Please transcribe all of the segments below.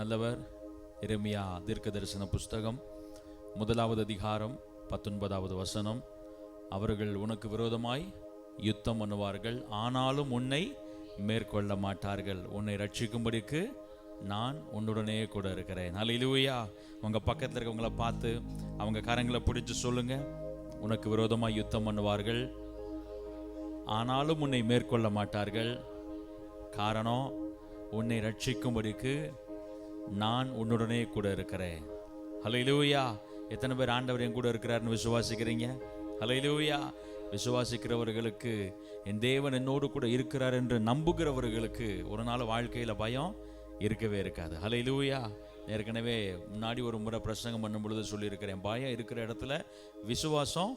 நல்லவர். எரேமியா தீர்க்க தரிசன புஸ்தகம் 1வது அதிகாரம் 19வது வசனம். அவர்கள் உனக்கு விரோதமாய் யுத்தம் பண்ணுவார்கள், ஆனாலும் உன்னை மேற்கொள்ள மாட்டார்கள். உன்னை ரட்சிக்கும்படிக்கு நான் உன்னுடனே கூட இருக்கிறேன். அல்லேலூயா. உங்க பக்கத்தில் இருக்கவங்கள பார்த்து அவங்க கரங்களை பிடிச்சு சொல்லுங்க, உனக்கு விரோதமாய் யுத்தம் பண்ணுவார்கள், ஆனாலும் உன்னை மேற்கொள்ள மாட்டார்கள். காரணம், உன்னை ரட்சிக்கும்படிக்கு நான் உன்னுடனே கூட இருக்கிறேன். அல்லேலூயா. எத்தனை பேர் ஆண்டவர் என் கூட இருக்கிறார்னு விசுவாசிக்கிறீங்க? அல்லேலூயா. விசுவாசிக்கிறவர்களுக்கு, என் தேவன் என்னோடு கூட இருக்கிறார் என்று நம்புகிறவர்களுக்கு ஒரு நாள் வாழ்க்கையில் பயம் இருக்கவே இருக்காது. அல்லேலூயா. ஏற்கனவே முன்னாடி ஒரு முறை பிரசங்கம் பண்ணும் பொழுது சொல்லியிருக்கிறேன், பயம் இருக்கிற இடத்துல விசுவாசம்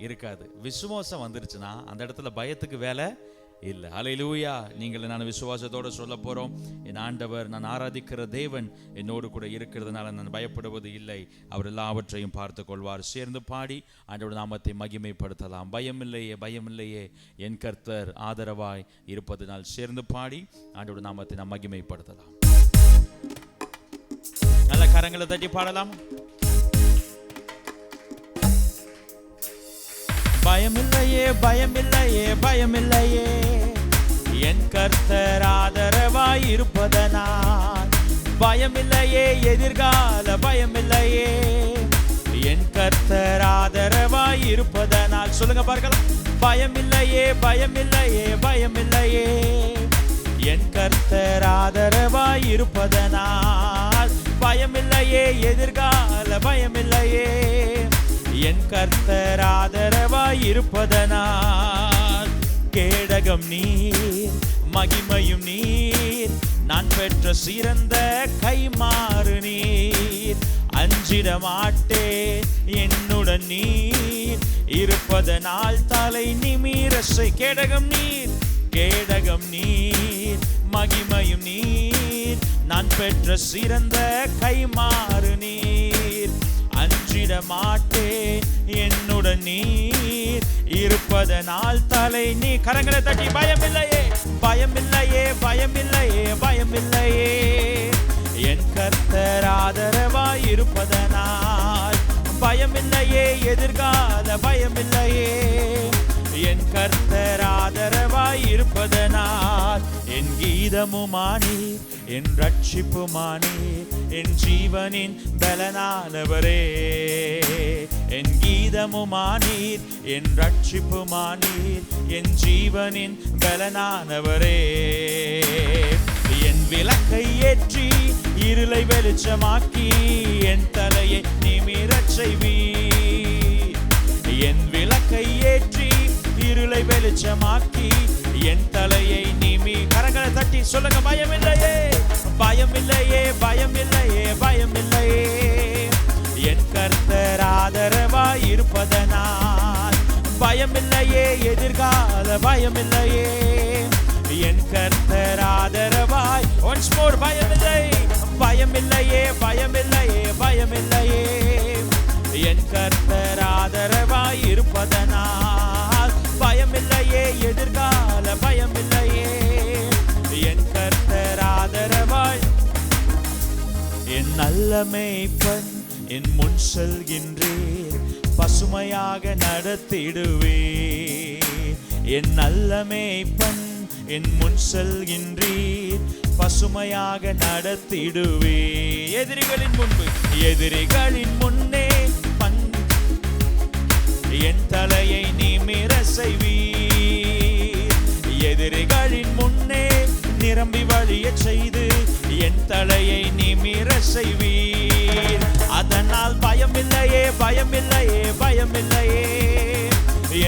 இருக்காது. விசுவாசம் வந்துருச்சுன்னா அந்த இடத்துல பயத்துக்கு வேலை இல்லை. அல்லேலூயா. நீங்கள் நான் விசுவாசத்தோடு சொல்ல போகிறோம், என் ஆண்டவர், நான் ஆராதிக்கிற தேவன் என்னோடு கூட இருக்கிறதுனால நான் பயப்படுவது இல்லை, அவர் எல்லாவற்றையும் பார்த்து கொள்வார். சேர்ந்து பாடி ஆண்டவர் நாமத்தை மகிமைப்படுத்தலாம். பயமில்லையே, பயமில்லையே, என் கர்த்தர் ஆதரவாய் இருப்பதனால். சேர்ந்து பாடி ஆண்டவர் நாமத்தை நாம் மகிமைப்படுத்தலாம். நல்ல கரங்களை தட்டி பாடலாம். பயமில்லையே, பயமில்லையே, பயமில்லையே, என் கர்த்தர் ஆதரவாய் இருப்பதனால். பயமில்லையே, எதிர்கால பயமில்லையே, என் கர்த்தர் ஆதரவாய் இருப்பதனால். சொல்லுங்க பார்க்கலாம். பயமில்லையே, பயமில்லையே, பயமில்லையே, என் கர்த்தர் ஆதரவாய் இருப்பதனால். பயமில்லையே, எதிர்கால பயமில்லையே, என் கர்த்தர் ஆதரவாய் இருப்பதனால். கேடகம் நீர், மகிமையும் நீர், நான் பெற்ற சிறந்த கைமாறு நீர். அஞ்சிட மாட்டேன், என்னுடன் நீர் இருப்பதனால் தலை நிமிரசை. கேடகம் நீர், கேடகம் நீர், மகிமையும் நீர், நான் பெற்ற சிறந்த கைமாறு நீர். அஞ்சிட மாட்டேன், என்னுடன் நீர் இருப்பதனால் தலை நீ. கரங்களை தட்டி பயமில்லையே, பயமில்லையே, பயமில்லையே, பயமில்லையே, என் கர்த்தர் ஆதரவாய் இருப்பதனால். பயமில்லையே, எதிர்கால பயமில்லையே, என் கர்த்தர் ஆதரவாய் இருப்பதனால். என் கீதமுமானீர், என் ரட்சிப்புமானீர், என் ஜீவனின் பலனானவரே. என் கீதமுமானீர், என் ரட்சிப்புமானீர், என் ஜீவனின் பலனானவரே. என் விளக்கை ஏற்றி இருளை வெளிச்சமாக்கி, என் தலையை நிமிரச் செய்வீர். என் விளக்கை ஏற்றி இருளை வெளிச்சமாக்கி, என் தலையை நிமி. கரங்களை தட்டி சொல்லுங்க. பயமில்லையே, பயமில்லையே, பயமில்லையே, பயமில்லையே, என் கர்த்தர் ஆதரவாய் இருப்பதனால். பயமில்லையே, எதிர்கால பயமில்லையே, என் கர்த்தர் ஆதரவாய். Once more. பயமில்லை, பயமில்லையே, பயமில்லையே, பயமில்லையே, என் கர்த்தர் ஆதரவாய் இருப்பதனால். பயமில்லையே, எதிர்கால பயமில்லையே, என் கர்த்தர் ஆதரவாய். என் நல்ல மேய்ப்பன் என் முன் செல்கின்றீர், பசுமையாக நடத்திடுவீர். என் நல்ல மேய்ப்பன் என் முன் செல்கின்றீர், பசுமையாக நடத்திடுவீர். எதிரிகளின் முன்பு, எதிரிகளின் முன்னே என் தலையை நிமிர செய்வீர். எதிரிகளின் முன்னே நிரம்பி வழிய செய்து, என் தலையை நிமிர செய்வீர். அதனால் பயமில்லையே, பயமில்லையே, பயமில்லையே,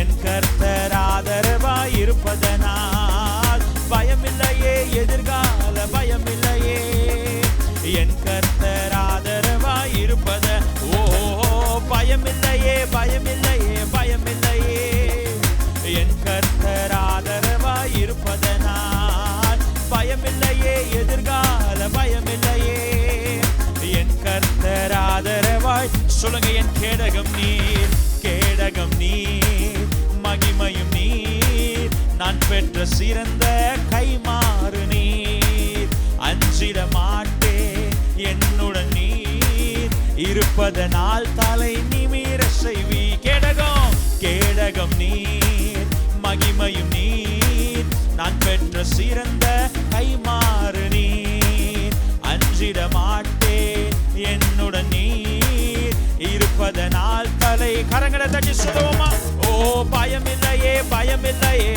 என் கர்த்தர் ஆதரவாய் இருப்பதனால். பயமில்லையே, எதிர்கால பயமில்லையே, என் கர்த்தர் ஆதரவாய் இருப்பத. ஓ, பயமில்லையே, பயமில்லையே, பயமில்லையே, என் கர்த்தர் ஆதரவாய் இருப்பதனால். பயமில்லையே, எதிர்கால பயமில்லையே, என் கர்த்தர் ஆதரவாய். சொல்லுங்க. என் கேடகம் நீர், கேடகம் நீர், மகிமையும் நீர், நான் பெற்ற சிறந்த கைமாறு நீர். அஞ்சிட மாட்டேன், என்னுடன் நீர் இருப்பதனால் தலை நிமிர செய்வி. கேடகம் நீர், மகிமையும் நீர், நான் பெற்ற சிறந்த கைமாறு நீர். அஞ்சிட மாட்டேன், என்னுடன் நீர் இருப்பதனால் தலை. கரங்களை தட்டி சொல்லுவோமா? ஓ பயமில்லையே, பயமில்லையே,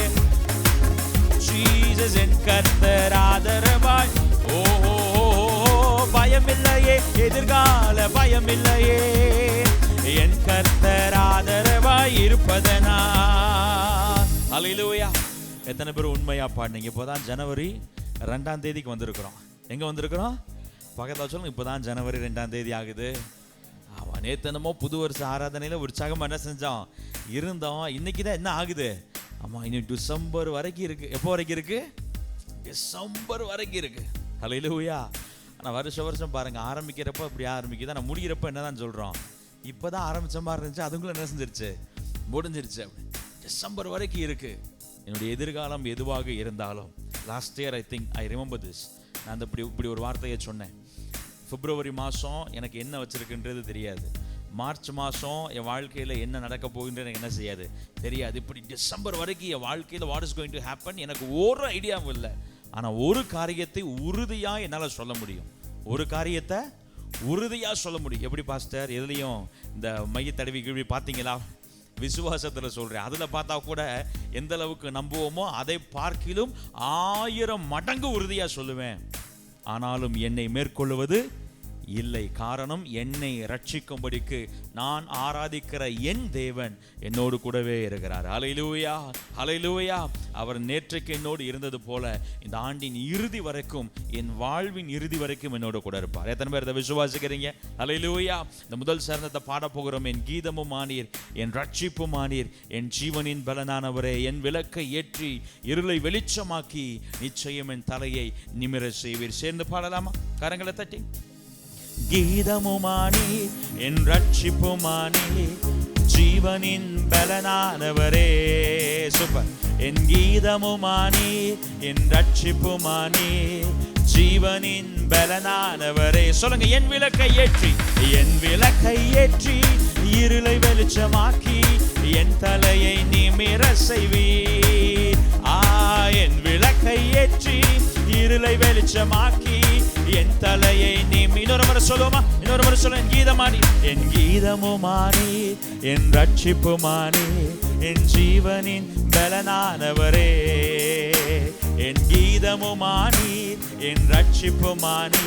ஜீசஸ் என் கர்த்தர் ஆதரவாய். ஓ பயமில்லையே, எதிர்கால பயமில்லையே, என் கர்த்தர் ஆதரவாய் இருப்பதனா. அல்லேலூயா. எத்தனை பேர் உண்மையா பாடுனீங்க? இப்போதான் ஜனவரி 2ஆம் தேதிக்கு வந்திருக்கிறோம். எங்க வந்திருக்கிறோம்? பக்கத்தில் சொல்லுங்க. இப்போதான் ஜனவரி 2ஆம் தேதி ஆகுது. அவன் நேத்தனமோ புது வருஷ ஆராதனையில உற்சாகமா என்ன செஞ்சோம் இருந்தோம். இன்னைக்கு தான் என்ன ஆகுது? ஆமா, இன்னும் டிசம்பர் வரைக்கும் இருக்கு. எப்போ வரைக்கும் இருக்கு? டிசம்பர் வரைக்கும் இருக்கு. அல்லேலூயா. ஆனால் வருஷம் பாருங்க, ஆரம்பிக்கிறப்ப இப்படி ஆரம்பிக்குது, ஆனால் முடிகிறப்ப என்னதான் சொல்றோம்? இப்போதான் ஆரம்பிச்ச மாதிரி இருந்துச்சு, அதுக்குள்ள என்ன செஞ்சிருச்சு? முடிஞ்சிருச்சு. டிசம்பர் வரைக்கும் இருக்கு. என்னுடைய எதிர்காலம் எதுவாக இருந்தாலும், last year I remember this, நான் இப்படி ஒரு வார்த்தையை சொன்னேன். பிப்ரவரி மாதம் எனக்கு என்ன வச்சிருக்குன்றது தெரியாது. மார்ச் மாதம் என் வாழ்க்கையில் என்ன நடக்க போகுன்றது எனக்கு என்ன செய்யாது தெரியாது. இப்படி டிசம்பர் வரைக்கும் என் வாழ்க்கையில் what is going to happen எனக்கு ஒரு ஐடியாவும் இல்லை. ஆனால் ஒரு காரியத்தை உறுதியாக என்னால் சொல்ல முடியும். ஒரு காரியத்தை உறுதியாக சொல்ல முடியும். எப்படி பாஸ்டர்? எதுலையும் இந்த மைய தடவி கிழவி பார்த்தீங்களா? விசுவாசத்தில் சொல்கிறேன். அதில் பார்த்தா கூட எந்த அளவுக்கு நம்புவோமோ அதை பார்க்கிலும் 1000 மடங்கு உறுதியாக சொல்லுவேன். ஆனாலும் என்னை மேற்கொள்வது இல்லை. காரணம், என்னை ரட்சிக்கும்படிக்கு நான் ஆராதிக்கிற என் தேவன் என்னோடு கூடவே இருக்கிறார். ஹல்லேலூயா, ஹல்லேலூயா. அவர் நேற்றைக்கு என்னோடு இருந்தது போல இந்த ஆண்டின் இறுதி வரைக்கும், என் வாழ்வின் இறுதி வரைக்கும் என்னோடு கூட இருப்பார். எத்தனை பேர் இதை விசுவாசிக்கிறீங்க? ஹல்லேலூயா. இந்த முதல் சரணத்தை பாட போகிறோம். என் கீதமும் ஆனீர், என் ரட்சிப்பும் ஆனீர், என் ஜீவனின் பலனானவரே, என் விளக்கை ஏற்றி இருளை வெளிச்சமாக்கி நிச்சயம் என் தலையை நிமிர செய்வீர். சேர்ந்து பாடலாமா? கரங்களை தட்டி. கீதமுமானி என் ரட்சிப்புமானி, ஜீவனின் பலனானவரே. சூப்பர். என் கீதமுமானி என் ரட்சிப்புமானி, ஜீவனின் பலனானவரே. சொல்லுங்க. என் விளக்கை ஏற்றி, என் விளக்கை ஏற்றி இருளை வெளிச்சமாக்கி என் தலையை நிமிர செய்வீர். என் விளக்கை ஏற்றி இருளை வெளிச்சமாக்கி என் தலையை இன்னொரு முறை சொல்லுவோமா? இன்னொரு முறை சொல்ல. என் கீதமானி, என் கீதமுமானி என் ரட்சிப்புமானி, என் ஜீவனின் பலனானவரே. என் கீதமுமானி என் ரட்சிப்புமானி,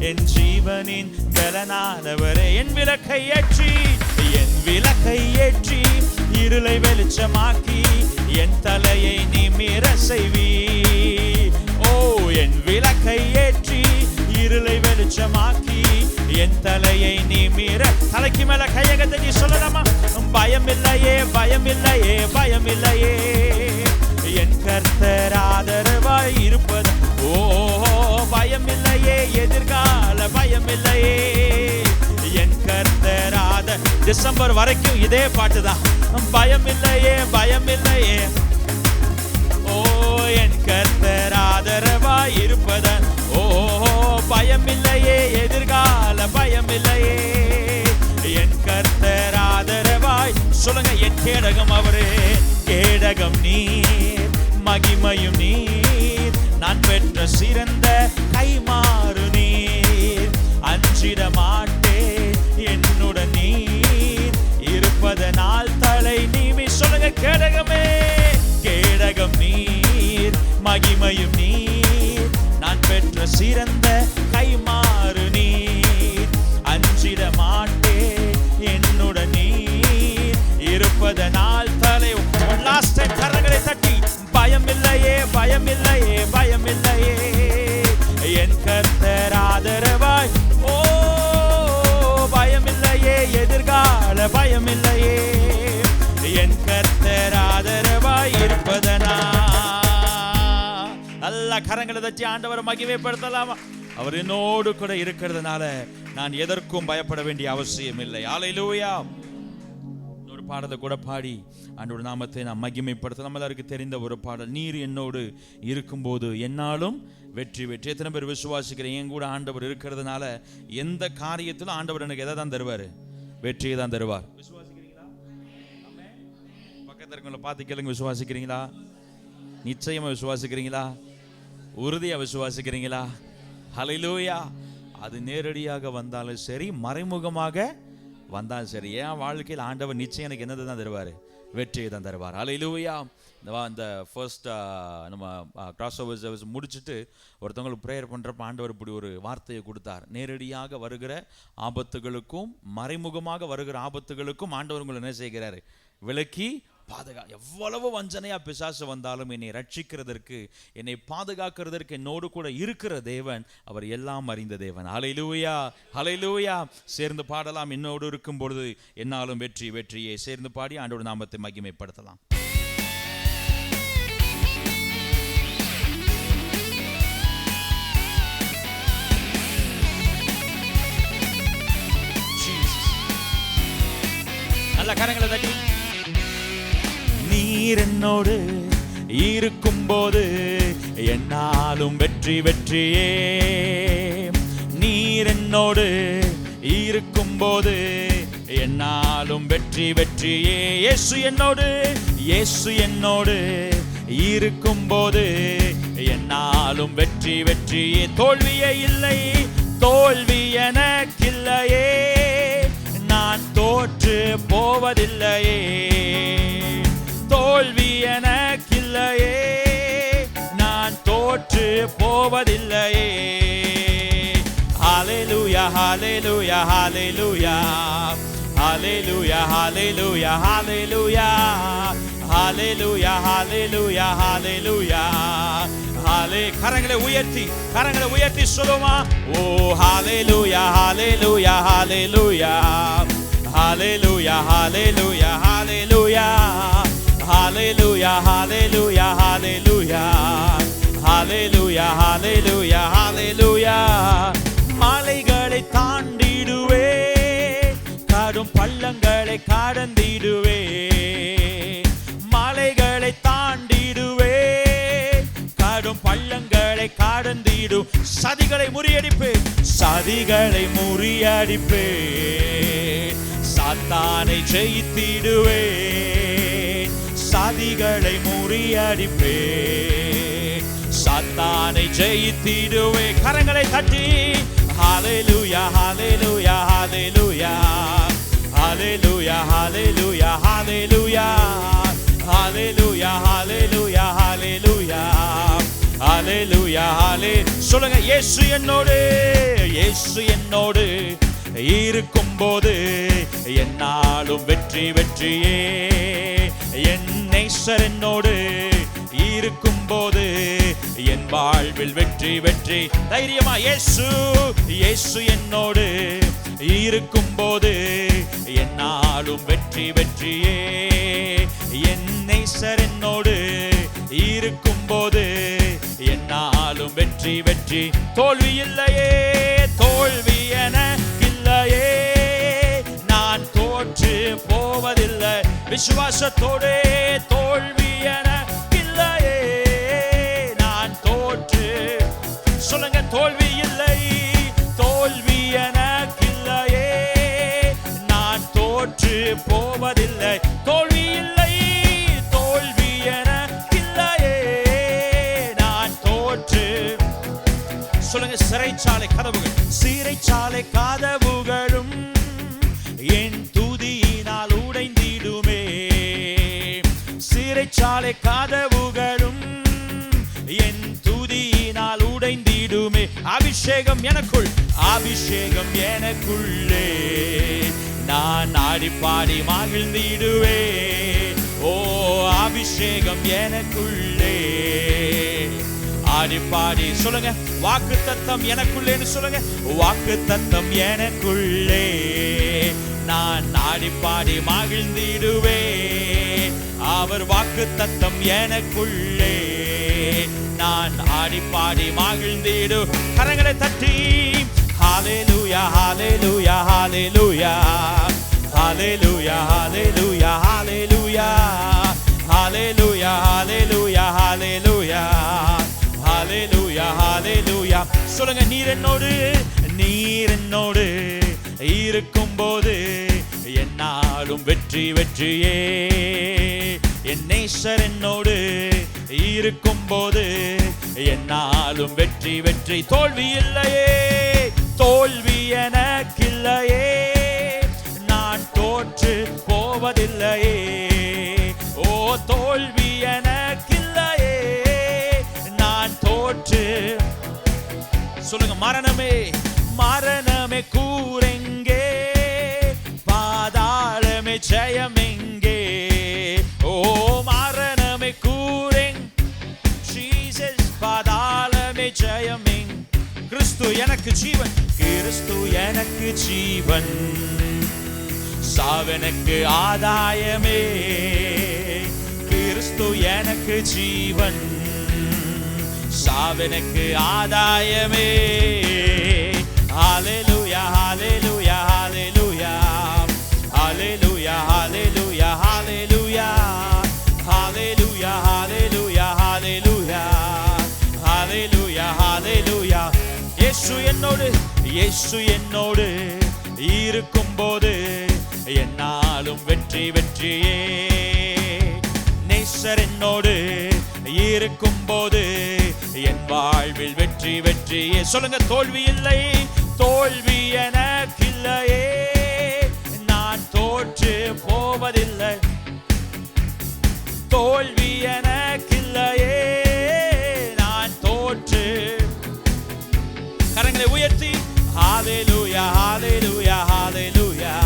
என் ஜீவனின் பலனானவரே. என் விளக்கை ஏற்றி, என் விளக்கை ஏற்றி இருளை வெளிச்சமாக்கி என் தலையை நிமிர செய்வீர். ஓ என் விளக்கை ஏற்றி இருளை வெளிச்சமாக்கி என் தலையை நிமிர. தலைக்கு மேல கையக தட்டி சொல்லலாமா? பயமில்லையே, பயமில்லையே, பயமில்லையே, என் கர்த்தர் ஆதரவாய் இருப்பது. ஓ பயமில்லையே, எதிர்கால பயமில்லையே, என் கர்த்தர் ஆதரவு. டிசம்பர் வரைக்கும் இதே பாட்டுதான். பயமில்லையே, பயமில்லையே, ஓ என் கர்த்தர் ஆதரவாய் இருப்பதன். ஓ பயமில்லையே, எதிர்கால பயமில்லையே, என் கர்த்தர் ஆதரவாய். சொல்லுங்க. என் கேடகம் அவரே. கேடகம் நீர், மகிமையும் நீர், நான் பெற்ற சிறந்த கைமாறு நீர். அஞ்சிட மாட்டேன், என்னுடன் நீர் இருப்பதனால் தலை நிமி. சொல்லுங்க. கேடகமே. கேடகம் நீர், மகிமையும் நீர், நான் பெற்ற சிறந்த கைமாறு நீர். அஞ்சிட மாட்டேன், என்னுடன் நீர் இருப்பதனால் தலை. லாஸ்ட் டைம் கரங்களை தட்டி. பயமில்லையே, பயமில்லையே, பயமில்லையே, என் கர்த்தர் ஆதரவாய். ஓ பயமில்லையே, எதிர்கால பயமில்லையே, என் கர்த்தர் ஆதரவாய் இருப்பதனா. நல்ல கரங்களை தட்டி ஆண்டவரை மகிமைப்படுத்தலாமா? அவர் என்னோடு கூட இருக்கிறதுனால நான் எதற்கும் பயப்பட வேண்டிய அவசியம் இல்லை. ஹல்லேலூயா. ஒரு பாடலை கூட பாடி ஆண்டவருடைய நாமத்தை நாம் மகிமைப்படுத்த. நம்ம எல்லாருக்கும் தெரிந்த ஒரு பாடல், நீர் என்னோடு இருக்கும்போது என்னாலும் வெற்றி வெற்றி. எத்தனை பேர் விசுவாசிக்கிறேன், என் கூட ஆண்டவர் இருக்கிறதுனால எந்த காரியத்திலும் ஆண்டவர் எனக்கு எதை தான் தருவார்? வெற்றியை தான் தருவார். விசுவாசிக்கிறீங்களா? பக்கத்தில் இருக்கவங்களை பார்த்து கேளுங்க, விசுவாசிக்கிறீங்களா? நிச்சயமா விசுவாசிக்கிறீங்களா? உறுதியா விசுவாசிக்கிறீங்களா? ஹல்லேலூயா. அது நேரடியாக வந்தாலும் சரி, மறைமுகமாக வந்தாலும் சரி, என் வாழ்க்கையில் ஆண்டவர் நிச்சயம் எனக்கு என்னதை தான் தருவார்? வெற்றியை தான் தருவார். ஹல்லேலூயா. இந்த ஃபர்ஸ்ட் நம்ம கிராஸ் ஓவர் சர்வீஸ் முடிச்சுட்டு ஒருத்தவங்களுக்கு ப்ரேயர் பண்ணுறப்ப ஆண்டவர் இப்படி ஒரு வார்த்தையை கொடுத்தார். நேரடியாக வருகிற ஆபத்துகளுக்கும் மறைமுகமாக வருகிற ஆபத்துகளுக்கும் ஆண்டவர் உங்களை என்ன செய்கிறார்? விலக்கி எவ்வளவு வஞ்சனையா பிசாசு வந்தாலும் என்னை ரட்சிக்கிறதற்கு, என்னை பாதுகாக்கிறதற்கு என்னோடு கூட இருக்கிற தேவன் அவர் எல்லாம் அறிந்த தேவன். ஹல்லேலூயா, ஹல்லேலூயா. சேர்ந்து பாடலாம். என்னோடு இருக்கும் பொழுது என்னாலும் வெற்றி வெற்றியே. சேர்ந்து பாடி ஆண்டவருடைய நாமத்தை மகிமைப்படுத்தலாம். நல்ல கரங்களை தட்டி. நீர் என்னோடு இருக்கும்போது என்னாலும் வெற்றி வெற்றியே. நீர் என்னோடு இருக்கும்போது என்னாலும் வெற்றி வெற்றியே. இயேசு என்னோடு, இயேசு என்னோடு இருக்கும்போது என்னாலும் வெற்றி வெற்றியே. தோல்வியே இல்லை, தோல்வி எனக்கில்லையே, நான் தோற்று போவதில்லையே. தோல்வி எனக்கில்லையே, நான் தோற்று போவதில்லையே. ஹல்லேலூயா, ஹல்லேலூயா, ஹல்லேலூயா, ஹல்லேலூயா, ஹல்லேலூயா, ஹல்லேலூயா, ஹல்லேலூயா, ஹல்லேலூயா, ஹல்லேலூயா. கரங்களை உயர்த்தி, கரங்களை உயர்த்தி சொல்லுமா? ஓ ஹல்லேலூயா, ஹல்லேலூயா, ஹல்லேலூயா, ஹல்லேலூயா, ஹல்லேலூயா, ஹல்லேலூயா, ஹல்லேலூயா, ஹல்லேலூயா, ஹல்லேலூயா, ஹல்லேலூயா, ஹல்லேலூயா, ஹல்லேலூயா. மலைகளை தாண்டிடுவே, கடும் பள்ளங்களை கடந்திடுவே. மலைகளை தாண்டிடுவே, கடும் பள்ளங்களை கடந்திடும். சதிகளை முறியடிப்பே, சதிகளை முறியடிப்பே. சாத்தானை ஜெயித்திடுவே, சதிகளை முறியடிப்பே. சாத்தானை ஜெயித்திடுவே. கரங்களை தட்டி ஹல்லேலூயா, ஹல்லேலூயா, ஹல்லேலூயா, ஹல்லேலூயா, ஹல்லேலூயா, ஹல்லேலூயா, ஹல்லேலூயா, ஹல்லேலூயா, ஹல்லேலூயா, ஹல்லேலூயா, ஹல்லே. சொல்லுங்க, இயேசு என்னோடு, இயேசு என்னோடு இருக்கும்போது என்னாலும் வெற்றி வெற்றியே. என் நேசர் என்னோடு இருக்கும்போது என் வாழ்வில் வெற்றி வெற்றி. தைரியமா இயேசு, இயேசு என்னோடு இருக்கும்போது என்னாலும் வெற்றி வெற்றியே. என் நேசர் என்னோடு இருக்கும்போது என்னாலும் வெற்றி வெற்றி. தோல்வி இல்லையே, தோல்வி எனக்கில்லையே, நான் தோற்று போவதில்லை. விசுவாசத்தோடு தோல்வி எனக்கில்லையே, நான் தோற்று. சொல்லுங்க, தோல்வி இல்லை, தோல்வி எனக்கில்லையே, நான் தோற்று போவதில்லை. தோல்வி இல்லை, தோல்வி எனக்கில்லையே, நான் தோற்று. சொல்லுங்க, சிறைச்சாலை கதவுகள், சிறைச்சாலை கதவுகளும் என் துதியினால் உடைந்திடுமே. சிறைச்சாலை கதவுகளும் என் துதியினால் உடைந்திடுமே. அபிஷேகம் எனக்குள், அபிஷேகம் எனக்குள்ளே, நான் ஆடிப்பாடி மகிழ்ந்திடுவே. ஓ அபிஷேகம் எனக்குள்ளே, ஆடிப்பாடி. சொல்லுங்க, வாக்கு தத்தம் எனக்குள்ளேன்னு சொல்லுங்க. வாக்கு தத்தம் எனக்குள்ளே, நான் ஆடிப்பாடி மகிழ்ந்திடுவே. அவர் வாக்கு தத்தம் எனக்குள்ளே, நான் ஆடிப்பாடி மகிழ்ந்திடு. கரங்களை தட்டி ஹல்லேலூயா, ஹல்லேலூயா, ஹல்லேலூயா, ஹல்லேலூயா, ஹல்லேலூயா. சொல்லுங்க, நீர் என்னோடு இருக்கும் போது என்னாலும் வெற்றி வெற்றியே. என் நேசர் என்னோடு இருக்கும் போது என்னாலும் வெற்றி வெற்றி. தோல்வி இல்லையே, தோல்வி எனக்கில்லையே, நான் தோற்று போவதில்லையே. ஓ, தோல்வி எனக்கில்லையே, நான் தோற்று. சொல்லுங்க, மரணமே கூரெங்கே, பாதாளமே ஜெயமெங்கே. ஓ, மரணமே கூரெங் ஜீசஸ், பாதாளமே ஜெயமெங். கிறிஸ்து எனக்கு ஜீவன், கிறிஸ்து எனக்கு ஜீவன், சாவனுக்கு ஆதாயமே. கிறிஸ்து எனக்கு ஜீவன், சாவனுக்கு ஆதாயமே. ஹalleluya hallelujah hallelujah hallelujah hallelujah hallelujah hallelujah hallelujah hallelujah hallelujah hallelujah. இயேசு என்னோடு இருக்கும்போது என்னாலும் வெற்றி வெற்றியே. நேசர் என்னோடு இருக்கும்போது என் வாழ்வில் வெற்றி வெற்றியே. சொல்லுங்க, தோல்வி இல்லை, தோல்வி எனக்கில்லையே, நான் தோற்று போவதில்லை. தோல்வி எனக்கில்லையே, நான் தோற்று. கரங்களை உயர்த்தி ஹalleluya hallelujah hallelujah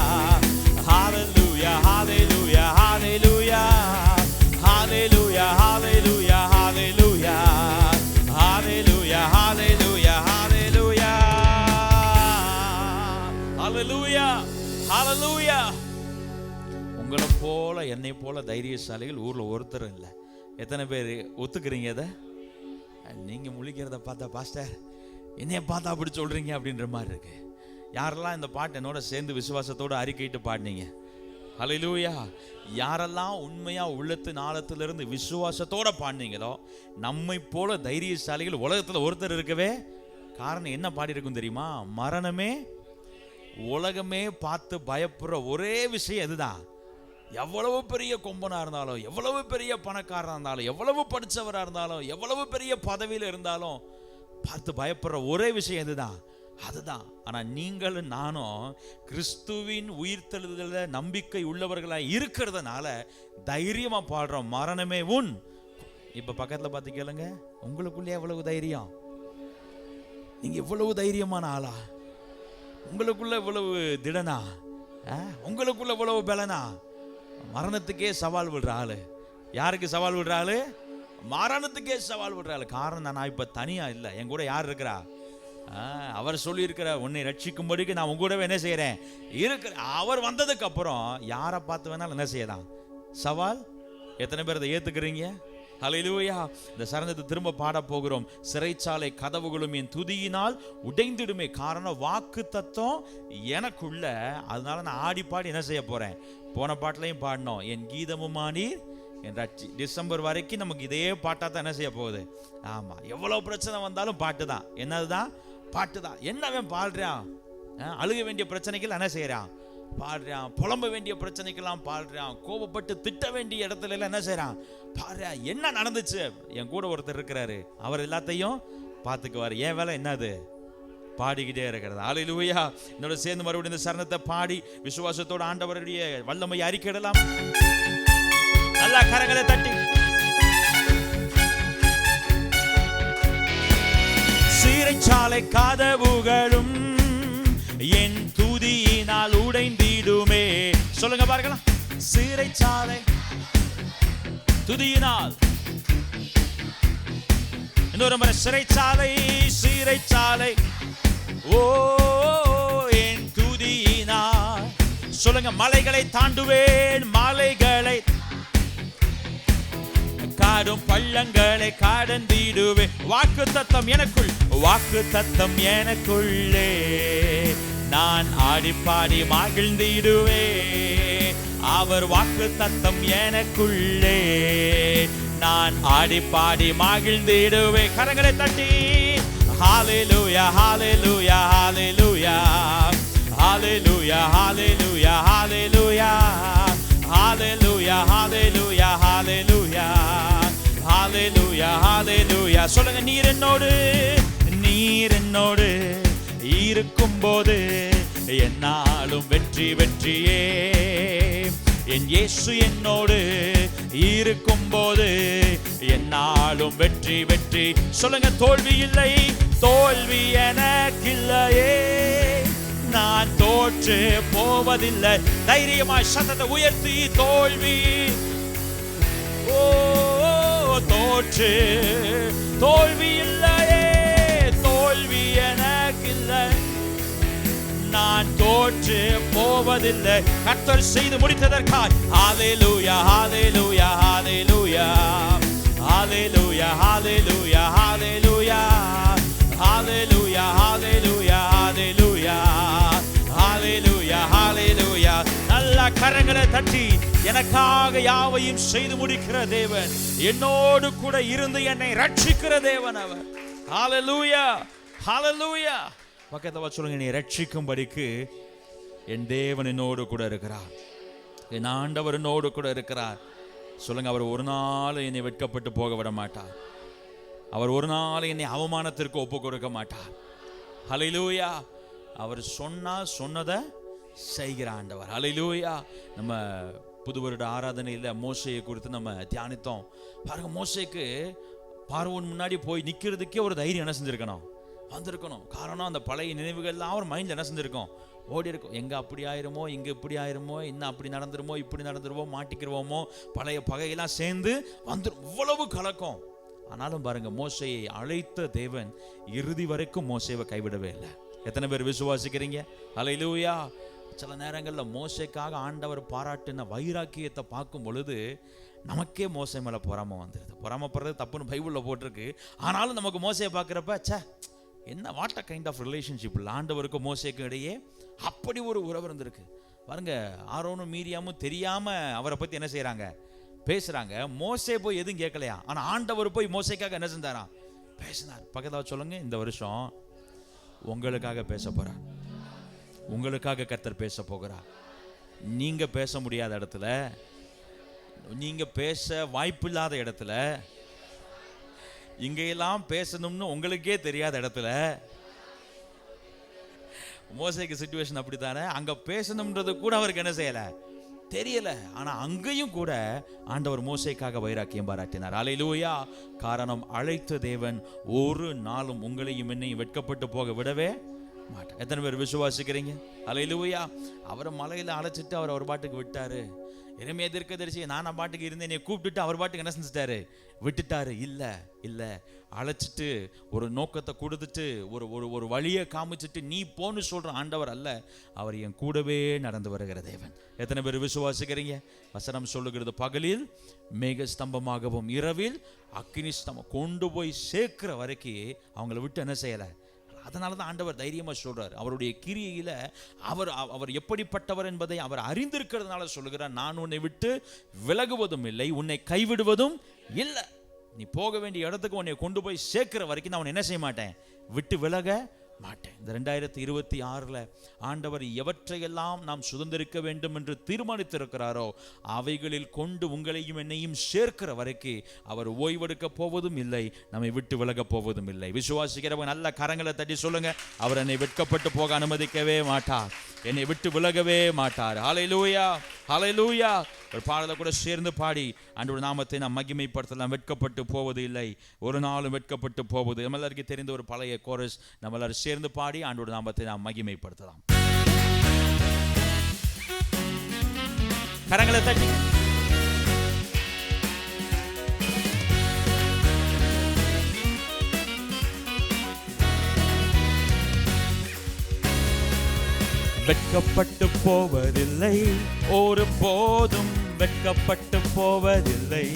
hallelujah hallelujah hallelujah hallelujah hallelujah hallelujah hallelujah hallelujah hallelujah hallelujah hallelujah. உங்களை போல என்னை போல தைரியசாலிகள் ஊர்ல ஒருத்தரும் இல்லை. எத்தனை பேர் ஒத்துக்கிறீங்க? இதை நீங்க முழிக்கிறத பார்த்தா, பாஸ்டர் என்னைய பார்த்தா அப்படி சொல்றீங்க அப்படின்ற மாதிரி இருக்கு. யாரெல்லாம் இந்த பாட்டு என்னோட சேர்ந்து விசுவாசத்தோட அறிக்கையிட்டு பாடினீங்க? ஹல்லேலூயா. யாரெல்லாம் உண்மையா உள்ளத்தின் ஆழத்திலிருந்து விசுவாசத்தோட பாடினீங்களோ, நம்மை போல தைரியசாலிகள் உலகத்துல ஒருத்தர் இருக்கவே. காரணம் என்ன பாடி இருக்கும் தெரியுமா? மரணமே உலகமே பார்த்து பயப்படுற ஒரே விஷயம் இதுதான். எவ்வளவு பெரிய கொம்பனா இருந்தாலும், எவ்வளவு பெரிய பணக்காரனா இருந்தாலும், எவ்வளவு படிச்சவரா இருந்தாலும், எவ்வளவு பெரிய பதவியில இருந்தாலும் பார்த்து பயப்படுற ஒரே விஷயம் இதுதான், அதுதான். ஆனா நீங்களும் நானும் கிறிஸ்துவின் உயிர்த்தெழுதல நம்பிக்கை உள்ளவர்களா இருக்கிறதுனால தைரியமா பாடுறோம், மரணமே உன். இப்ப பக்கத்துல பார்த்து கேளுங்க, உங்களுக்குள்ளே எவ்வளவு தைரியம்? நீங்க எவ்வளவு தைரியமான ஆளா? உங்களுக்குள்ள இவ்வளவு திடனா? உங்களுக்குள்ள இவ்வளவு பலனா? மரணத்துக்கே சவால் விடுற ஆளு. யாருக்கு சவால் விடுற ஆளு? மரணத்துக்கே சவால் விடுற ஆளு. காரணம், நான் இப்ப தனியா இல்லை, என் கூட யார் இருக்கிறா? அவர் சொல்லி இருக்கிற, உன்னை ரட்சிக்கும்படிக்கு நான் உங்க கூடவே என்ன செய்யறேன் இருக்கிற. அவர் வந்ததுக்கு அப்புறம் யாரை பார்த்து வேணாலும் என்ன செய்யலாம், சவால். எத்தனை பேர் அதை ஏத்துக்கிறீங்க? ஹல்லேலூயா. இந்த சரணத்தை திரும்ப பாட போகிறோம். சிறைச்சாலை கதவுகளும் என் துதியினால் உடைந்திடுமே. காரணம், வாக்கு தத்துவம் எனக்குள்ள. அதனால நான் ஆடி பாடி என்ன செய்ய போறேன். போன பாட்டிலையும் பாடினோம், என் கீதமுமானீர் என் ரட்சி. டிசம்பர் வரைக்கும் நமக்கு இதே பாட்டா தான் என்ன செய்ய போகுது. ஆமா, எவ்வளவு பிரச்சனை வந்தாலும் பாட்டு தான். என்னதுதான்? பாட்டு தான். என்னவன் பாடுறான்? அழுக வேண்டிய பிரச்சனைகள் என்ன செய்யறான்? பாடுறான். புலம்ப வேண்டிய பிரச்சனைக்கெல்லாம் பாடுறான். கோபப்பட்டு திட்ட வேண்டிய இடத்துல எல்லாம் என்ன செய்யறான்? பாடுறான். என்ன நடந்துச்சு? என் கூட ஒருத்தர் இருக்கிறாரு, அவர் எல்லாத்தையும் பார்த்துக்குவார். என் வேலை என்னது? பாடிக்கிட்டே இருக்கிறது. ஹல்லேலூயா. என்னோட சேர்ந்து மறுபடியும் இந்த சரணத்தை பாடி விசுவாசத்தோட ஆண்டவருடைய வல்லமையை அறிக்கையிடலாம். நல்லா கரங்களை தட்டி. சிறைச்சாலை கதவுகளும் என் துதியினால் உடைந்திடுமே. சொல்லுங்க பார்க்கலாம். சிறைச்சாலை துதியினால். இன்னொரு முறை, சிறைச்சாலை சிறைச்சாலை ஓ என் துதியினால். சொல்லுங்க, மலைகளை தாண்டுவேன், மலைகளை காடும் பள்ளங்களை கடந்திடுவே. வாக்கு தத்தம் எனக்குள், வாக்கு தத்தம் எனக்குள்ளே, நான் ஆடி பாடி மகிழ்ந்திடுவே. அவர் வாக்கு தத்தம் எனக்குள்ளே, நான் ஆடி பாடி மகிழ்ந்திடுவே. கரங்களை தட்டி Hallelujah, hallelujah, hallelujah. Hallelujah, hallelujah, hallelujah. Hallelujah, hallelujah, hallelujah. Hallelujah, hallelujah. சொல்லுங்க, நீர் என்னோடு இருக்கும்போது என்னாலும் வெற்றி வெற்றியே. என் இயேசு என்னோடு இருக்கும்போது என்னாலும் வெற்றி வெற்றி. சொல்லுங்க, தோல்வி இல்லை, தோல்வி எனக்கில்லையே, நான் தோற்று போவதில்லை. தைரியமாய் சத்தத்தை உயர்த்தி, தோல்வி ஓ தோற்று, தோல்வி இல்லையே, தோல்வி எனக்கில்லை, நான் தோற்று போவதில்லை. கர்த்தர் செய்து முடித்ததற்காக ஹalleluya, hallelujah, hallelujah, hallelujah, hallelujah, hallelujah, hallelujah, hallelujah, hallelujah, hallelujah, hallelujah. நல்ல கரங்களை தட்டி, எனக்காக யாவையும் செய்து முடிக்கிற தேவன், என்னோடு கூட இருந்து என்னை ரட்சிக்கிற தேவன் அவர். ஹalleluya, hallelujah. பக்கத்துல சொல்லுங்க, நீ ரட்சிக்கும்படிக்கு என் தேவன் என்னோடு கூட இருக்கிறார், என் ஆண்டவர் என்னோடு கூட இருக்கிறார். சொல்லுங்க, அவர் ஒரு நாள் என்னை வெட்கப்பட்டு போக விட மாட்டார், அவர் ஒரு நாள் என்னை அவமானத்திற்கு ஒப்பு கொடுக்க மாட்டார். ஹல்லேலூயா. அவர் சொன்னதை செய்கிற ஆண்டவர். ஹல்லேலூயா. நம்ம புது வருட ஆராதனையில் மோசையை குறித்து நம்ம தியானித்தோம். பாருங்க, மோசைக்கு பார்வோன் முன்னாடி போய் நிற்கிறதுக்கே ஒரு தைரியம் என்ன செஞ்சிருக்கணும், வந்திருக்கணும். காரணம், அந்த பழைய நினைவுகள்லாம் அவர் மைண்டில் என்ன செஞ்சிருக்கோம், ஓடி இருக்கும். எங்கே அப்படி ஆயிருமோ, இங்கே இப்படி ஆயிருமோ, இன்னும் அப்படி நடந்துருமோ, இப்படி நடந்துருவோம், மாட்டிக்கிறவோமோ, பழைய பகையெல்லாம் சேர்ந்து வந்துடும். இவ்வளவு கலக்கம். ஆனாலும் பாருங்க, மோசையை அழைத்த தேவன் இறுதி வரைக்கும் மோசையை கைவிடவே இல்லை. எத்தனை பேர் விசுவாசிக்கிறீங்க? ஹல்லேலூயா. சில நேரங்களில் மோசைக்காக ஆண்டவர் பாராட்டின வைராக்கியத்தை பார்க்கும் பொழுது நமக்கே மோசை மேலே பொறாமை வந்துடுது. பொறாமப்படுறது தப்புன்னு பைபிளில் போட்டிருக்கு. ஆனாலும் நமக்கு மோசையை பார்க்குறப்ப, சே, என்ன what a kind of relationship ஆண்டவருக்கும் மோசைக்கும் இடையே அப்படி ஒரு உறவு இருந்திருக்கு. பாருங்க, ஆரோனும் மீரியாமும் தெரியாம அவரை பத்தி என்ன செய்யறாங்க, பேசுறாங்க. மோசே போய் எதுவும் கேட்கலையா, ஆனா ஆண்டவர் போய் மோசைக்காக என்ன செஞ்சாராம், பேசினார். பக்கத்துல சொல்லுங்க, இந்த வருஷம் உங்களுக்காக பேச போறார், உங்களுக்காக கர்த்தர் பேச போகிறார். நீங்க பேச முடியாத இடத்துல, நீங்க பேச வாய்ப்பில்லாத இடத்துல, இங்கெல்லாம் பேசணும்னு உங்களுக்கே தெரியாத இடத்துல, மோசேக்கு சிச்சுவேஷன் அப்படித்தானே, அங்க பேசணும்ன்றது கூட அவருக்கு என்ன செய்யல, தெரியல. ஆனா அங்கேயும் கூட ஆண்டவர் மோசேக்காக வைராக்கியம் பாராட்டினார். ஹல்லேலூயா. காரணம், அழைத்த தேவன் ஒரு நாளும் உங்களையும் என்னையும் வெட்கப்பட்டு போக விடவே மாட்டார். எத்தனை பேர் விசுவாசிக்கிறீங்க? ஹல்லேலூயா. அவரை மலையில அழைச்சிட்டு அவர் பாட்டுக்கு விட்டாரு. எரேமியா தீர்க்கதரிசி, நான் பாட்டுக்கு இருந்தேன், என்னை கூப்பிட்டுட்டு அவர் பாட்டுக்கு என்ன செஞ்சிட்டாரு, விட்டுட்டாரு. இல்லை, அழைச்சிட்டு ஒரு நோக்கத்தை கொடுத்துட்டு ஒரு வழியை காமிச்சிட்டு நீ போன்னு சொல்ற ஆண்டவர் அல்ல, அவர் என் கூடவே நடந்து வருகிற தேவன். எத்தனை பேர் விசுவாசிக்கிறீங்க? வசனம் சொல்லுகிறது, பகலில் மேக ஸ்தம்பமாகவும் இரவில் அக்கினி ஸ்தம்பம் கொண்டு போய் சேர்க்கிற வரைக்கும் அவங்கள விட்டு என்ன செய்யலை. அதனால தான் ஆண்டவர் தைரியமாக சொல்றார். அவருடைய கிரியையில அவர் எப்படிப்பட்டவர் என்பதை அவர் அறிந்திருக்கிறதுனால சொல்லுகிறார், நான் உன்னை விட்டு விலகுவதும் இல்லை, உன்னை கைவிடுவதும் இல்லை. நீ போக வேண்டிய இடத்துக்கு உன்னை கொண்டு போய் சேர்க்கிற வரைக்கும் நான் உன்னை என்ன செய்ய மாட்டேன், விட்டு விலக மாட்டேன். இந்த 2026 ஆண்டவர் எவற்றையெல்லாம் நாம் சுதந்திரிக்க வேண்டும் என்று தீர்மானித்திருக்கிறாரோ அவைகளில் கொண்டு உங்களையும் என்னையும் சேர்க்கிற வரைக்கும் அவர் ஓய்வெடுக்க போவதும் இல்லை, நம்மை விட்டு விலக போவதும் இல்லை. விசுவாசிக்கிறவங்க நல்ல கரங்களை தட்டி சொல்லுங்க, அவர் என்னை வெட்கப்பட்டு போக அனுமதிக்கவே மாட்டார், என்னை விட்டு விலகவே மாட்டார். ஹல்லேலூயா, ஹல்லேலூயா. ஒரு பாடலை கூட சேர்ந்து பாடி ஆண்டவருடைய நாமத்தை நாம் மகிமைப்படுத்தலாம். வெட்கப்பட்டு போவது இல்லை, ஒரு நாளும் வெட்கப்பட்டு போவது. நம்ம எல்லாருக்கும் தெரிந்த ஒரு பழைய கோரஸ், நம்ம எல்லாரும் சேர்ந்து பாடி ஆண்டவருடைய நாமத்தை நாம் மகிமைப்படுத்தலாம். கரங்களை தட்டி வெட்கப்பட்டு போவதில்லை, ஒரு போதும் வெட்கப்பட்டு போவதில்லை,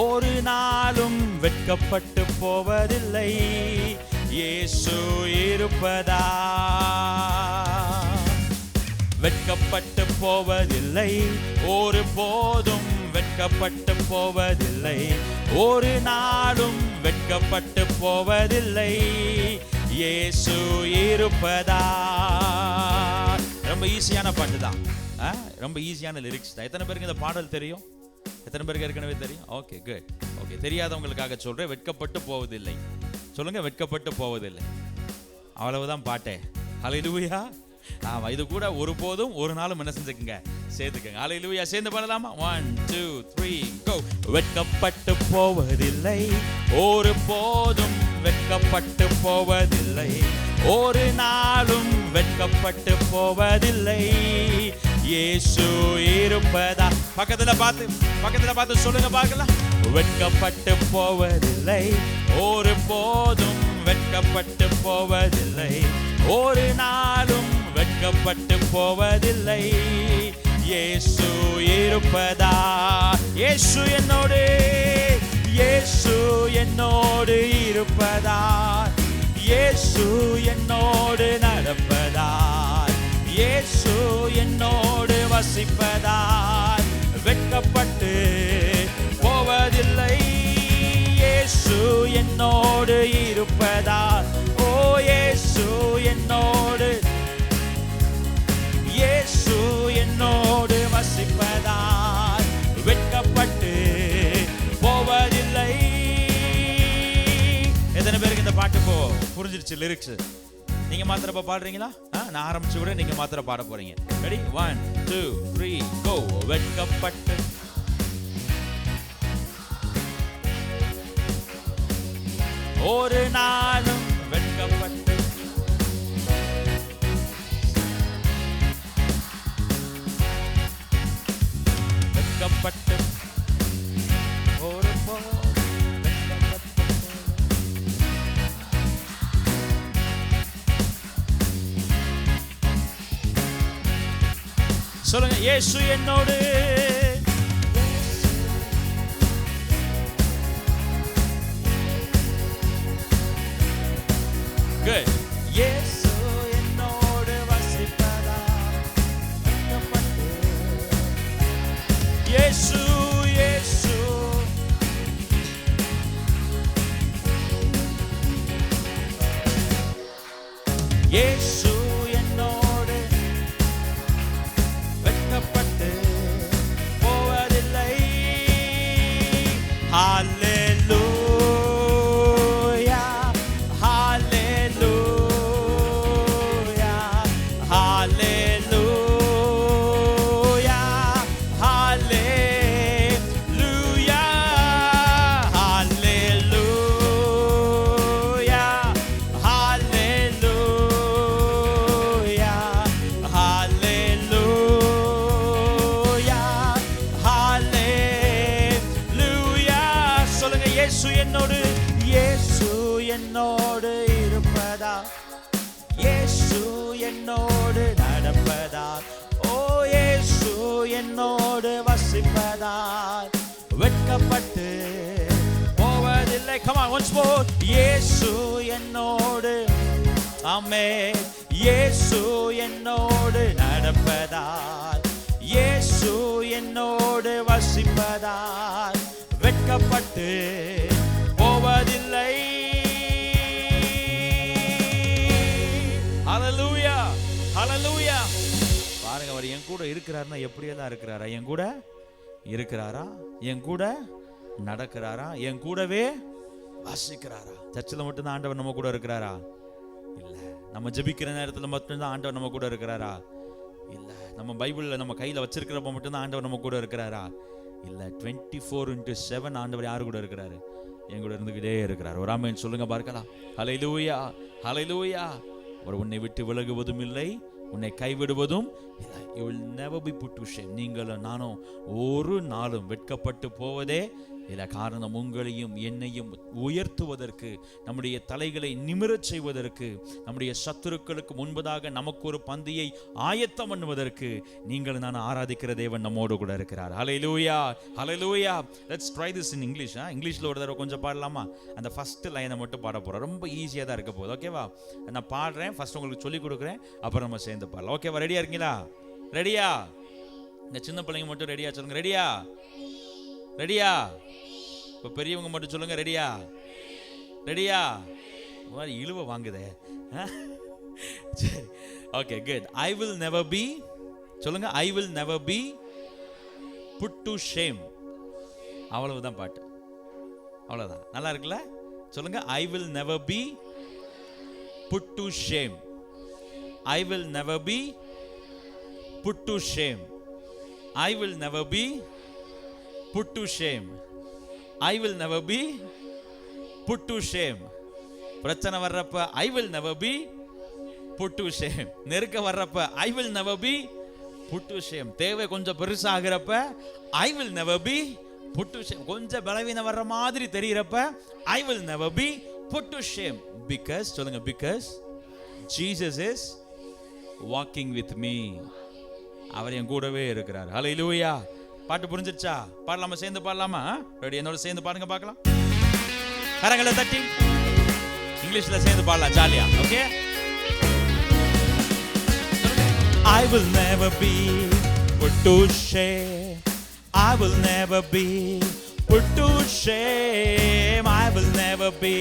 ஒரு நாளும் வெட்கப்பட்டு போவதில்லை. இயேசு இருப்பதா வெட்கப்பட்டு போவதில்லை, ஒரு போதும் வெட்கப்பட்டு போவதில்லை, ஒரு நாளும் வெட்கப்பட்டு போவதில்லை. இயேசு இருப்பதா. ரொம்ப ஈஸியான பாட்டு தான், ரொம்ப ஈஸியான லிரிக்ஸ் தான். எத்தனை பேருக்கு இந்த பாடல் தெரியும்? எத்தனை பேருக்கு ஏற்கனவே தெரியும்? Okay, good. ஓகே, தெரியாதவங்களுக்காக சொல்றேன். வெட்கப்பட்டு போவதில்லை. சொல்லுங்க, வெட்கப்பட்டு போவதில்லை. அவ்வளவுதான் பாட்டே. ஹல்லேலூயா. ஆமா, இது கூட ஒருபோதும் ஒரு நாளும் என்ன செஞ்சுக்கங்க, சேர்த்துக்கங்க. ஹல்லேலூயா. சேர்ந்து பாடலாமா? 1 2 3 கோ. வெட்கப்பட்டு போவதில்லை, ஒரு போதும் வெட்கப்பட்டு போவதில்லை, ஒரு நாளும் வெட்கப்பட்டு போவதில்லை, இயேசு இருப்பதா. பக்கத்துல பார்த்து சொல்லுங்க பார்க்கலாம். வெட்கப்பட்டு போவதில்லை, ஒரு போதும் வெட்கப்பட்டு போவதில்லை, ஒரு நாளும் வெட்கப்பட்டு போவதில்லை, இயேசு இருப்பதா. இயேசு என்னோடு, இயேசு என்னோடு இருப்பதா, இயேசு என்னோடு நடப்பதா, இயேசு என்னோடு வசிப்பதா, வெட்கப்பட்டு போவதில்லை, இயேசு என்னோடு இருப்பதா. ஓ இயேசு என்னோடு, இயேசு என்னோடு வசிப்பதா, வெட்கப்பட்டு போவதில்லை. எத்தனை பேருக்கு இந்த பாட்டு புரிஞ்சிருச்சு லிரிக்ஸ்? நீங்க மாத்திரம் இப்ப பாடுறீங்களா? நான் ஆரம்பிச்சு கூட நீங்க மாத்திரம் பாட போறீங்க. ரெடி? 1 2 3 கோ. வெட்கப்பட்டு ஒரு நாளும் வெட்கப்பட்டு, வெட்கப்பட்டு ஒரு சொல்லுங்க. இயேசு என்னோடு, good. இயேசு என்னோடு வசிப்பதா, இயேசு இயேசு இயேசு என்னோடு வெட்கப்பட்டு போவதில்லை. ஹல்லேலூயா, ஹல்லேலூயா, ஹல்லேலூயா, ஹல்லேலூயா, ஹல்லேலூயா, ஹல்லேலூயா, ஹல்லேலூயா, ஹல்லேலூயா. சொல்லுங்க. இயேசு என்னோடு, இயேசு என்னோடு இருப்பதா, இயேசு என்னோடு நடப்பதா, ஓ இயேசு என்னோடு வசிப்பதா, வெட்கப்பட்டு போவதில்லை. Come on, once more. இயேசு என்னோடு, ஆமென். இயேசு என்னோடு நடப்பதா, இயேசு என்னோடு வசிப்பதா, வெட்கப்பட்டு போவதில்லை. ஹல்லேலூயா, ஹல்லேலூயா. பாருங்க, அவர் என் கூட இருக்கிறாருன்னா எப்படியெல்லாம் இருக்கிறாரா? என் கூட இருக்கிறாரா, என் கூட நடக்கிறாரா, என் கூடவே வாசிக்கிறாரா? சர்ச்சில் மட்டும்தான் ஆண்டவர் நம்ம கூட இருக்கிறாரா? இல்ல. நம்ம ஜெபிக்கிற நேரத்தில் மட்டும்தான் ஆண்டவர் நம்ம கூட இருக்கிறாரா? இல்ல. நம்ம பைபிளில் நம்ம கையில் வச்சிருக்கிறப்ப மட்டும்தான் ஆண்டவர் நம்ம கூட இருக்கிறாரா? இல்ல. 24/7 ஆண்டவர் யாரு கூட இருக்கிறாரு? என் கூட இருந்துகிட்டே இருக்கிறார். ஒரு ஆமென் சொல்லுங்க பார்க்கலாம். ஹல்லேலூயா, ஹல்லேலூயா. அவர் உன்னை விட்டு விலகுவதும் இல்லை, உன்னை கைவிடுவதும் இல்லை. You will never be put to shame. நீங்களும் நானும் ஒரு நாளும் வெட்கப்பட்டு போவதே இல்லை. காரணம், உங்களையும் என்னையும் உயர்த்துவதற்கு, நம்முடைய தலைகளை நிமிரச் செய்வதற்கு, நம்முடைய சத்துருக்களுக்கு முன்பதாக நமக்கு ஒரு பந்தியை ஆயத்தம் பண்ணுவதற்கு நீங்கள் நான் ஆராதிக்கிற தேவன் நம்மோடு கூட இருக்கிறார். Hallelujah, hallelujah. Let's try this in English. இங்கிலீஷில் ஒரு தடவை கொஞ்சம் பாடலாமா? அந்த ஃபர்ஸ்ட் லைனை மட்டும் பாட போகிறோம். ரொம்ப ஈஸியாக தான் இருக்க போகுது. ஓகேவா? நான் பாடுறேன், ஃபர்ஸ்ட் உங்களுக்கு சொல்லிக் கொடுக்குறேன், அப்புறம் நம்ம சேர்ந்து பாடலாம். ஓகேவா? ரெடியா இருக்கீங்களா? ரெடியா? இந்த சின்ன பிள்ளைங்க மட்டும் ரெடியா சொல்லுங்க. ரெடியா? ரெடியா? இப்போ பெரியவங்க மட்டும் சொல்லுங்க. ரெடியா? ரெடியா? இழுவ வாங்குதே. சரி, okay, good. I will never be, சொல்லுங்க, I will never be put to shame. அவ்வளவுதான் பாட்டு, அவ்வளவுதான். நல்லா இருக்குல்ல? சொல்லுங்க, I will never be put to shame. I will never be put to shame. I will never be put to shame. I will never be put to shame. பிரச்சனை வர்றப்ப I will never be put to shame. நெருக்க வர்றப்ப I will never be put to shame. தேவை கொஞ்சம் பெருசாகிறப்ப I will never be put to shame. கொஞ்சம் பலவீனம் வர்ற மாதிரி தெரிகிறப்ப I will never be put to shame. Because, சொல்லுங்க, because Jesus is walking with me. அவர் என் கூடவே இருக்கிறார். ஹல்லேலூயா. பாட்டு புரிஞ்சிருச்சா? பாடலாமா? சேர்ந்து பாடலாமா? ரெடி? என்னோட சேர்ந்து பாடுங்க பார்க்கலாம். கரங்களை தட்டி இங்கிலீஷ்ல சேர்ந்து பாடலாம் ஜாலியா. Okay? I will never be put to shame. I will never be put to shame. I will never be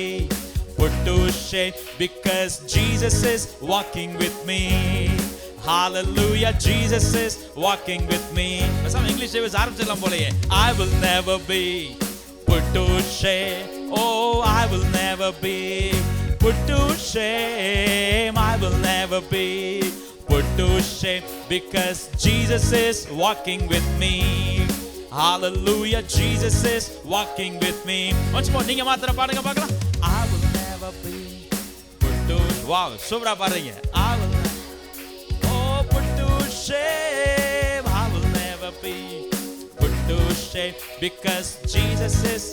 put to shame because Jesus is walking with me. Hallelujah, Jesus is walking with me. Some English service ஆரம்பிச்சலாம் போலயே. I will never be put to shame. Oh, I will never be put to shame. I will never be put to shame because Jesus is walking with me. Hallelujah, Jesus is walking with me. Once more, நீங்க மாத்திர பாடுங்க பார்க்கலாம். I will never be put to, wow, சூப்பரா பாடுறீங்க. I will put to shame. I will never be put to shame because Jesus is,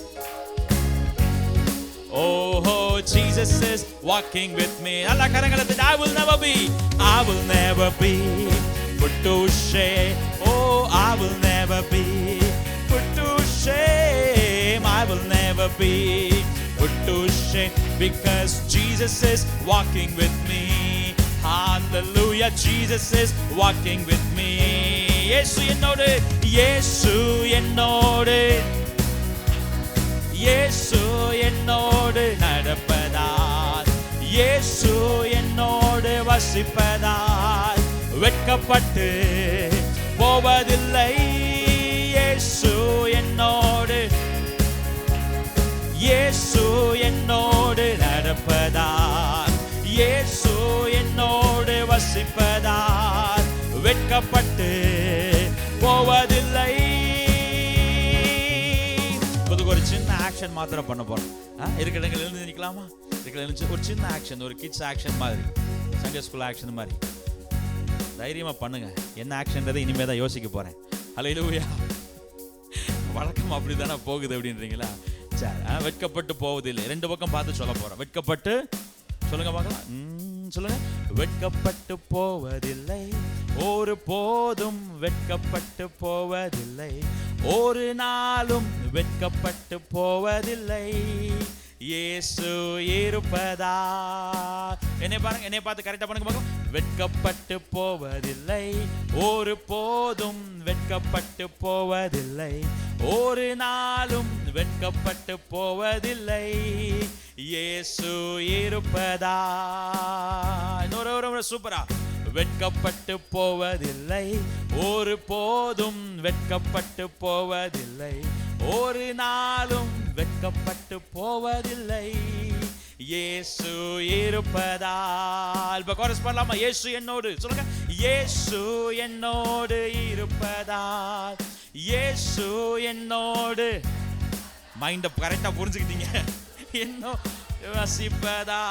oh, Jesus is walking with me. alla karangala that I will never be put to shame. Oh, I will never be put to shame. I will never be put to shame because Jesus is walking with me. Hallelujah, Jesus is walking with me. Yesu ennode, Yesu ennode, Yesu ennode நடப்பதால், Yesu ennode வசிப்பதால் வெட்கப்பட்டு போவதில்லை. Yesu ennode, Yesu ennode நடப்பதால், Yesu ennode வசிப்பதால் வெட்கப்பட்டு போவதில்லை. ஒரு சின்ன action மாத்திரம் பண்ண போறோம். இருக்கிற இடங்கள் எழுந்து நிற்கலாமா? ஒரு சின்ன ஆக்ஷன், ஒரு கிட்ஸ் ஆக்ஷன் மாதிரி, சண்டே ஸ்கூல் ஆக்ஷன் மாதிரி தைரியமா பண்ணுங்க. என்ன ஆக்ஷன்றதை இனிமே தான் யோசிக்க போறேன். ஹல்லேலூயா. வழக்கம் அப்படிதானே போகுது அப்படின்றீங்களா? சரி, வெட்கப்பட்டு போவதில்லை. ரெண்டு பக்கம் பார்த்து சொல்ல போறோம். வெட்கப்பட்டு சொல்லுங்க பார்க்கலாம். சொல்லுங்க. வெட்கப்பட்டு போவதில்லை, ஒரு போதும் வெட்கப்பட்டு போவதில்லை, ஒரு நாளும் வெட்கப்பட்டு போவதில்லை. இயேசு இருப்பதா. என்னை பாருங்க, என்னை பார்த்து கரெக்டா பண்ணுங்க பார்க்கலாம். வெட்கப்பட்டு போவதில்லை, ஒரு போதும் வெட்கப்பட்டு போவதில்லை, ஒரு நாளும் வெட்கப்பட்டு போவதில்லை. இயேசு இருப்பதா. இன்னொரு சூப்பரா. வெட்கப்பட்டு போவதில்லை, ஒரு போதும் வெட்கப்பட்டு போவதில்லை, ஒரு நாளும் வெட்கப்பட்டு போவதில்லை. இயேசு இருப்பதால். இப்ப கோரஸ் பண்ணலாமா? இயேசு என்னோடு, சொல்லுங்க. இயேசு என்னோடு இருப்பதால், இயேசு என்னோடு. மைண்ட கரெக்டா புரிஞ்சுக்கிட்டீங்க. என்னோடு வசிப்பதா,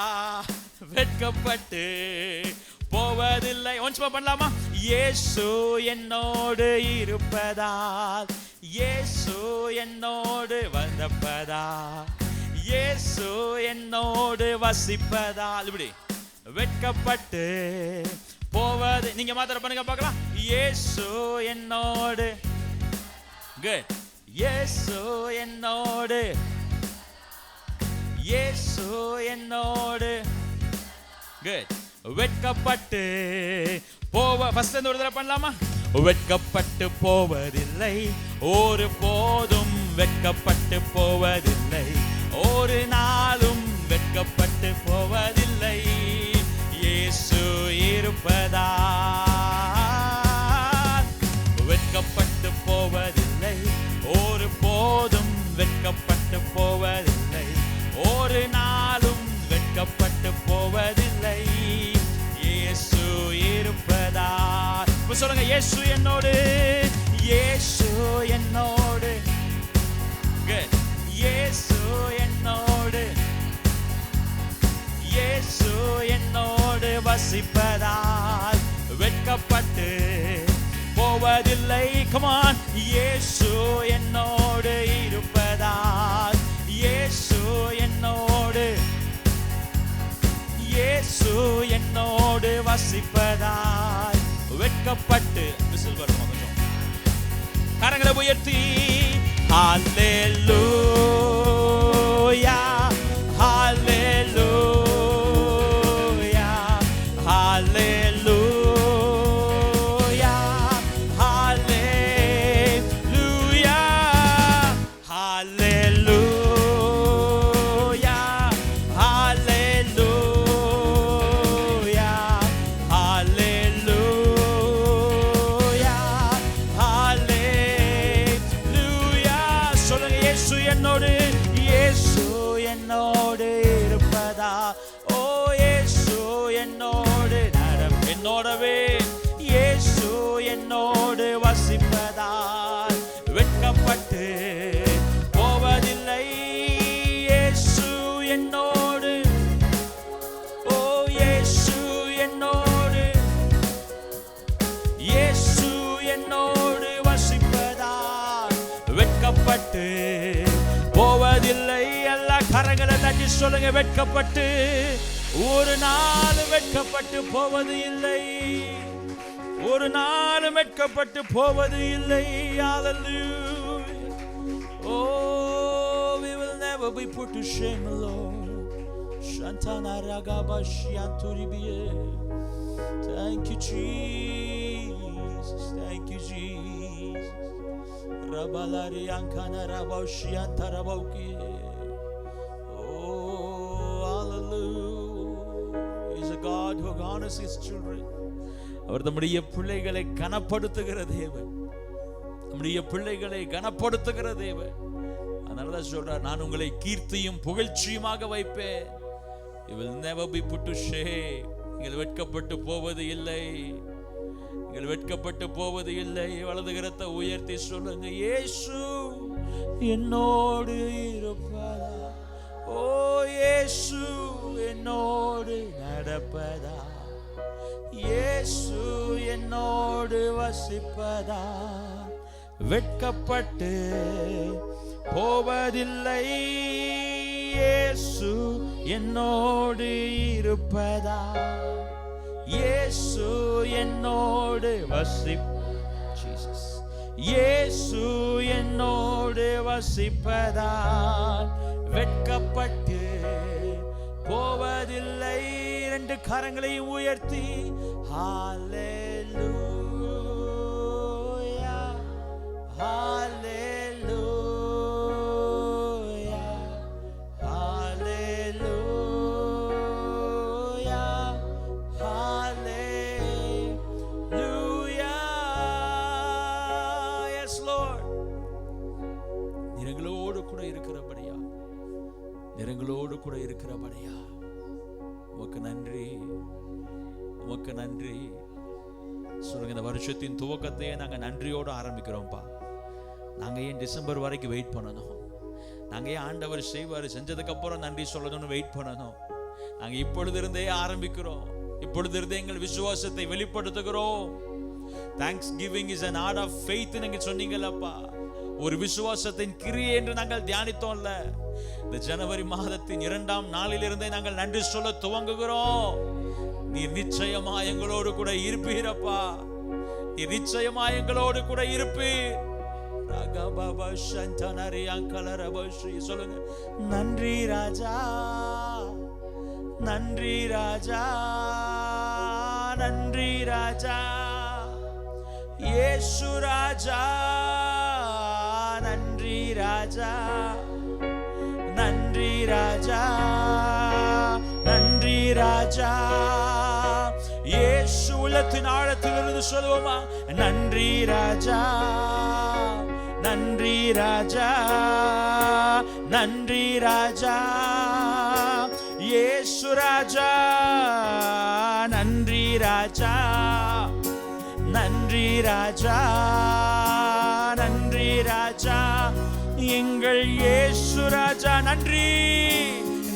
வெட்கப்பட்டு போவதில்லை. ஒன்ஸ் பண்ணலாமா? இயேசு என்னோடு இருப்பதால், இயேசு என்னோடு வந்தப்பதால், இயேசு என்னோடு வசிப்பதால் இப்படி வெட்கப்பட்டு போவது. நீங்க மாத்திர பண்ணுங்க பார்க்கலாம். இயேசு என்னோடு. குட். இயேசு என்னோடு, இயேசு என்னோடு. குட். வெட்கப்பட்டு போவ. ஃபர்ஸ்ட் ஒரு தடவை பண்ணலாமா? வெட்கப்பட்டு போவதில்லை, ஒரு போதும் வெட்கப்பட்டு போவதில்லை, ஒரு நாளும் வெட்கப்பட்டு போவதில்லை. இருப்பதால் வெட்கப்பட்டு போவதில்லை, ஒரு போதும் வெட்கப்பட்டு போவதில்லை, ஒரு நாளும் வெட்கப்பட்டு போவதில்லை. இயேசு இருப்பதால். இப்ப சொல்லுங்க, இயேசு என்னோடு, இயேசு என்னோடு, இயேசு என்னோடு, இயேசு என்னோடு வசிப்பதால் வெட்கப்பட்டு போவதில்லை. Come on, இயேசு என்னோடு இருப்பதால், இயேசு என்னோடு, இயேசு என்னோடு வசிப்பதால் வெட்கப்பட்டு. விசில் வருமா கொஞ்சம்? கரங்களை உயர்த்தி ஹல்லேலூயா, ஹல்லேலூயா, ஹல்லேலூயா, ஹல்லேலூயா, ஹல்லேலூயா, ஹல்லேலூயா, ஹல்லேலூயா, ஹல்லேலூயா. சொல்லுங்க, இயேசு என்னோடு, இயேசு என்னோடு இருப்பதா. ஓ இயேசு என்னோடு என்னோடவே, இயேசு என்னோடு வசிப்பதால் வெட்கப்பட்டு போவதில்லை. இயேசு என்னோடு, ஓ இயேசு என்னோடு, இயேசு என்னோடு வசிப்பதால் வெட்கப்பட்டு போவதில்லை. எல்லா கரங்களை தட்டி சொல்லுங்க, வெட்கப்பட்டு ஒரு நாள் வெட்கப்பட்டு போவது இல்லை, ஒரு நாள் வெட்கப்பட்டு போவது இல்லை. Hallelujah. Oh, we will never be put to shame, Lord. Shantana ragabashianturibiye. Thank you, Jesus. Thank you, Jesus. Rabalari ankana rabashiantarabauki. God who honors his children. அவர் நம்முடைய பிள்ளைகளை கனப்படுத்துகிற தேவன், நம்முடைய பிள்ளைகளை கனப்படுத்துகிற தேவன். அதனாலதான் சொல்றார், நான் உங்களை கீர்த்தியும் புகழ்ச்சியுமாக வைப்பேன். You will never be put to shame. நீங்கள் வெட்கப்பட்டு போவது இல்லை, நீங்கள் வெட்கப்பட்டு போவது இல்லை. வலது கரத்தை உயர்த்தி சொல்லுங்க, இயேசு என்னோடு இருப்பதா. ஓ இயேசு என்னோடு நடப்பதா, இயேசு என்னோடு வசிப்பதா வெட்கப்பட்டு போவதில்லை. இயேசு என்னோடு இருப்பதா, இயேசு என்னோடு இயேசு என்னோடு வசிப்பதால் வெட்கப்பட்டு போவதில்லை. இரண்டு கரங்களை உயர்த்தி ஹல்லேலூயா, ஹல்லேலூயா, ஹல்லேலூயா, ஹல்லேலூயா. Yes Lord, நிறங்களோடு கூட இருக்கிறபடியா, நிறங்களோடு கூட இருக்கிறபடியா உமக்கு நன்றி, உமக்கு நன்றி. சொல்லுங்க, இந்த வருஷத்தின் துவக்கத்தையே நாங்கள் நன்றியோடு ஆரம்பிக்கிறோம்ப்பா. நாங்கள் ஏன் டிசம்பர் வரைக்கும் வெயிட் பண்ணணும்? நாங்கள் ஏன் ஆண்டவர் செய்வார் செஞ்சதுக்கு அப்புறம் நன்றி சொல்லணும்னு வெயிட் பண்ணணும்? நாங்கள் இப்பொழுது இருந்தே ஆரம்பிக்கிறோம், இப்பொழுது இருந்தே எங்கள் விசுவாசத்தை வெளிப்படுத்துகிறோம். Thanks giving is an art of faith நீங்க சொன்னீங்கல்லப்பா. ஒரு விசுவாசத்தின் கிரியை என்று நாங்கள் தியானித்தோம்ல. இந்த ஜனவரி மாதத்தின் 2ஆம் நாளிலிருந்தே நாங்கள் நன்றி சொல்ல துவங்குகிறோம். நீர் நிச்சயமா எங்களோடு கூட இருப்பீரப்பா, நீர் நிச்சயமா எங்களோடு கூட இருப்பீர். சொல்லுங்க, நன்றி ராஜா, நன்றி ராஜா, நன்றி ராஜா, இயேசு ராஜா, நன்றி ராஜா, நன்றி ராஜா, நன்றி ராஜா, இயேசு சொல்லுவோமா? நன்றி ராஜா, நன்றி ராஜா, நன்றி ராஜா, இயேசு ராஜா, நன்றி ராஜா, நன்றி ராஜா, நன்றி ராஜா, எங்கள் இயேசு ராஜா. நன்றி,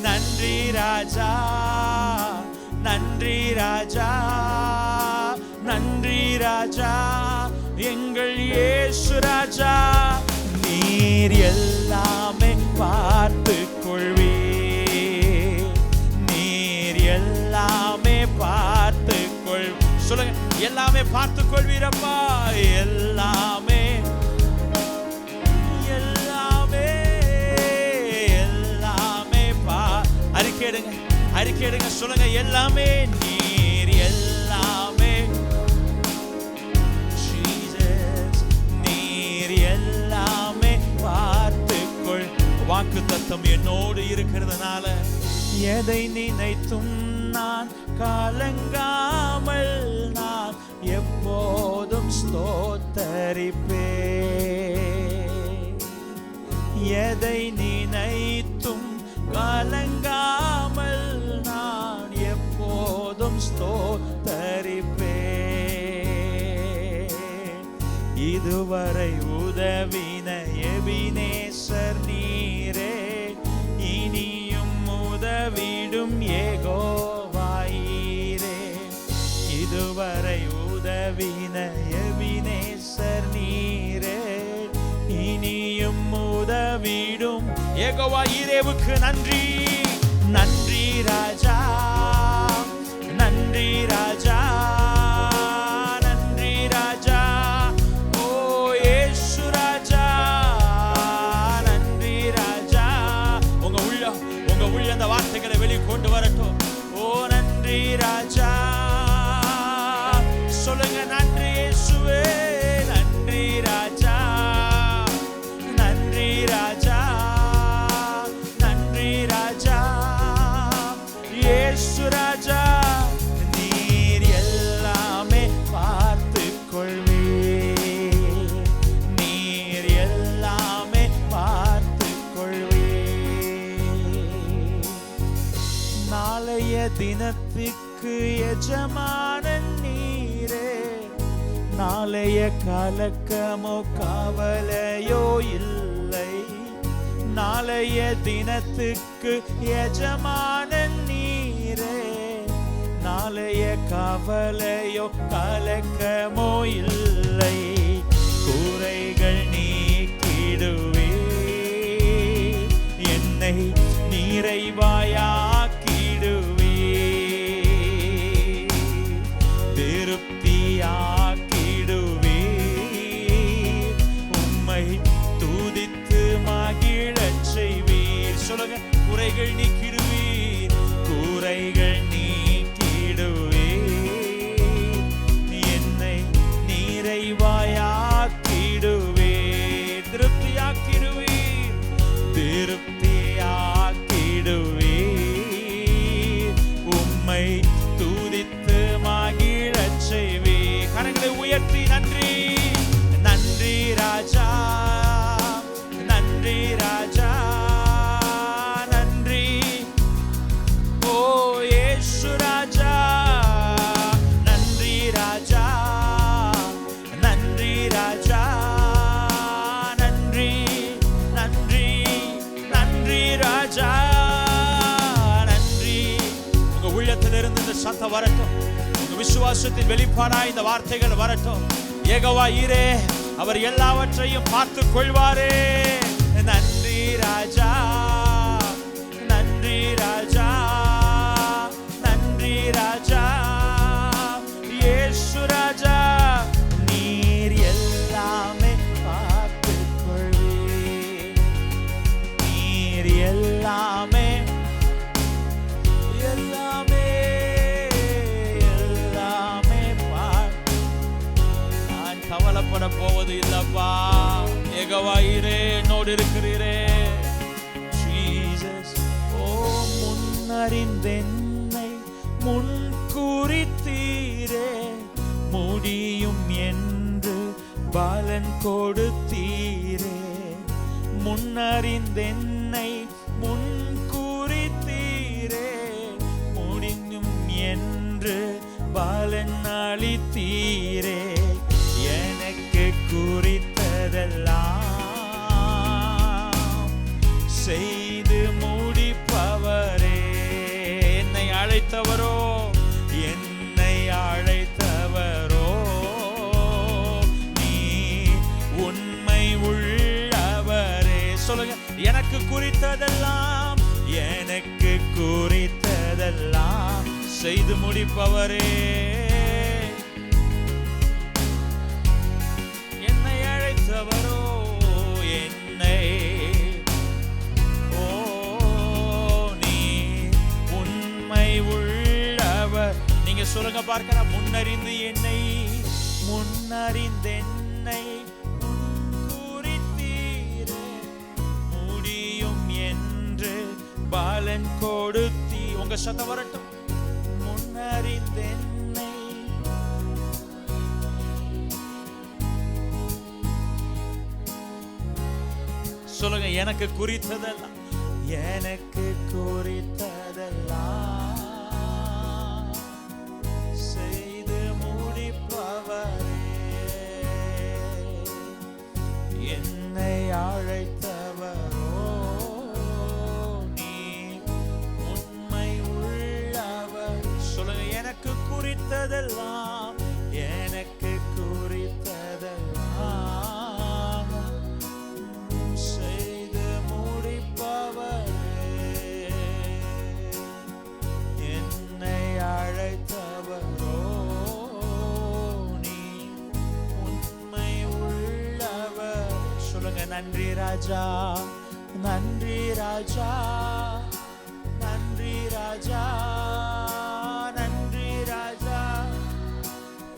நன்றி ராஜா, நன்றி ராஜா, நன்றி ராஜா, எங்கள் இயேசு ராஜா. நீர் எல்லாமே பார்த்து கொள்வீர், நீர் எல்லாமே பார்த்து கொள். சொல்லுங்க, எல்லாமே பார்த்து கொள்வீரப்பா. எல்லாமே, எல்லாமே, எல்லாமே அறிக்கையிடுங்க, அறிக்கையிடுங்க. சொல்லுங்க, எல்லாமே நீர், எல்லாமே ஜீசஸ், நீர் எல்லாமே பார்த்துக்கொள். வாக்கு தத்தம் என்னோடு இருக்கிறதுனால எதை நினைத்தும் நான் கலங்காமல் நான் எப்போதும் ஸ்தோத்தரிப்பேன். எதை நினைத்தும் கலங்காமல் நான் எப்போதும் ஸ்தோத்தரிப்பேன். இதுவரை உதவின எபினேசர் நீரே, இனியும் உதவிடும் யெகோவாயீரே. இதுவரை உதவின எபினேசர் நீரே, இனியும் உதவிடும் யெகோவாயீரேவுக்கு நன்றி. நன்றி ராஜா, நன்றி ராஜா, நன்றி ராஜா, ஓ இயேசு ராஜா, நன்றி ராஜா. உங்க உள்ள அந்த வார்த்தைகளை வெளிக்கொண்டு வரட்டும். ஓ நன்றி ராஜா, சொல்லுங்க, நன்றி இயேசுவே, நன்றி ராஜா, நன்றி ராஜா, நன்றி ராஜா, இயேசு ராஜா. நீர் எல்லாமே பார்த்து கொள்வீர், நீர் எல்லாமே பார்த்து கொள்வீர். நாளைய தினத்துக்கு எஜமானன் நீரே, நாளைய கலக்கமோ கவலையோ இல்லை. நாளைய தினத்துக்கு எஜமானன் நீரே, நாளைய கவலையோ கலக்கமோ இல்லை. குறைகள் நீக்கிடுவே, என்னை நிறைவாயாக்கிடுவே, திருப்தியாக்கிடுவே, உம்மை துதித்து மகிழச் செய்வீர். சொல்லுங்க, குறைகள் நீக்கிடுவீர், குறைகள் நீக்கிடுவீர், என்னை நிறைவாயாக்கிடுவீர், திருப்தியாக்கிடுவீர், திருப்தியாக்கிடுவீர், உம்மை துதித்து மகிழச் செய்வீர். கரங்களை உயர்த்தி நன்றி, நன்றி ராஜா, நன்றி ராஜா, நன்றி ஓ இயேசு ராஜா, நன்றி ராஜா, நன்றி ராஜா, நன்றி, நன்றி, நன்றி ராஜா, நன்றி. உங்க உள்ளத்திலிருந்து இந்த சத்தம் வரட்டும், உங்க விசுவாசத்தின் வெளிப்பாடா இந்த வார்த்தைகள் வரட்டும். யெகோவாயீரே, அவர் எல்லாவற்றையும் பார்த்து கொள்வாரே. நன்றி ராஜா, நன்றி ராஜா, நன்றி ராஜா, இயேசு ராஜா. நீர் எல்லாமே பார்த்து கொள்வீர், நீர் எல்லாமே, எல்லாமே, எல்லாமே நான் கவலைப்பட போவது இல்லப்பா. யெகோவாயீரே, என்னோடு இருக்கிறீரே. ஜீசஸ், ஓ முன்னறிந்தென்னை முன்குறித்தீரே, முடியும் பலன் கொடுத்தீரே. முன்னறிந்தென்னை முன்குறித்தீரே. முடியும் என்று பலன் அளித்தீரே. எனக்கு குறித்ததெல்லாம் செய்து முடிப்பவரே. என்னை அழைத்தவரோ, என்னை அழைத்தவரோ நீ உண்மை உள்ளவரே. சொல்லுங்க, எனக்கு குறித்ததெல்லாம், எனக்கு குறித்ததெல்லாம் செய்து முடிப்பவரே. என்னை அழைத்தவரோ, என்னை நீ உண்மை உள்ளவர். நீங்க சொல்லுங்க பார்க்கலாம், முன்னறிந்து என்னை, முன்னறிந்தென்னை குறித்தீரே. முடியும் என்று பலன் கொடுத்தி. உங்க சத்தம் வரட்டும். முன்னறிந்தென்னை சொல்லுங்க, எனக்கு குறித்ததெல்லாம், எனக்கு குறித்ததெல்லாம் செய்து முடிப்பவரே. என்னை அழைத்தவரோ நீ உண்மை உள்ளவர். சொல்லுங்க, எனக்கு குறித்ததெல்லாம், எனக்கு குறித்ததெல்லாம் செய்து முடிப்பவரே. என்னை அழைத்தவரோ நீ உண்மை உள்ளவர். சொல்லுங்க, நன்றி ராஜா, நன்றி ராஜா, நன்றி ராஜா, நன்றி ராஜா,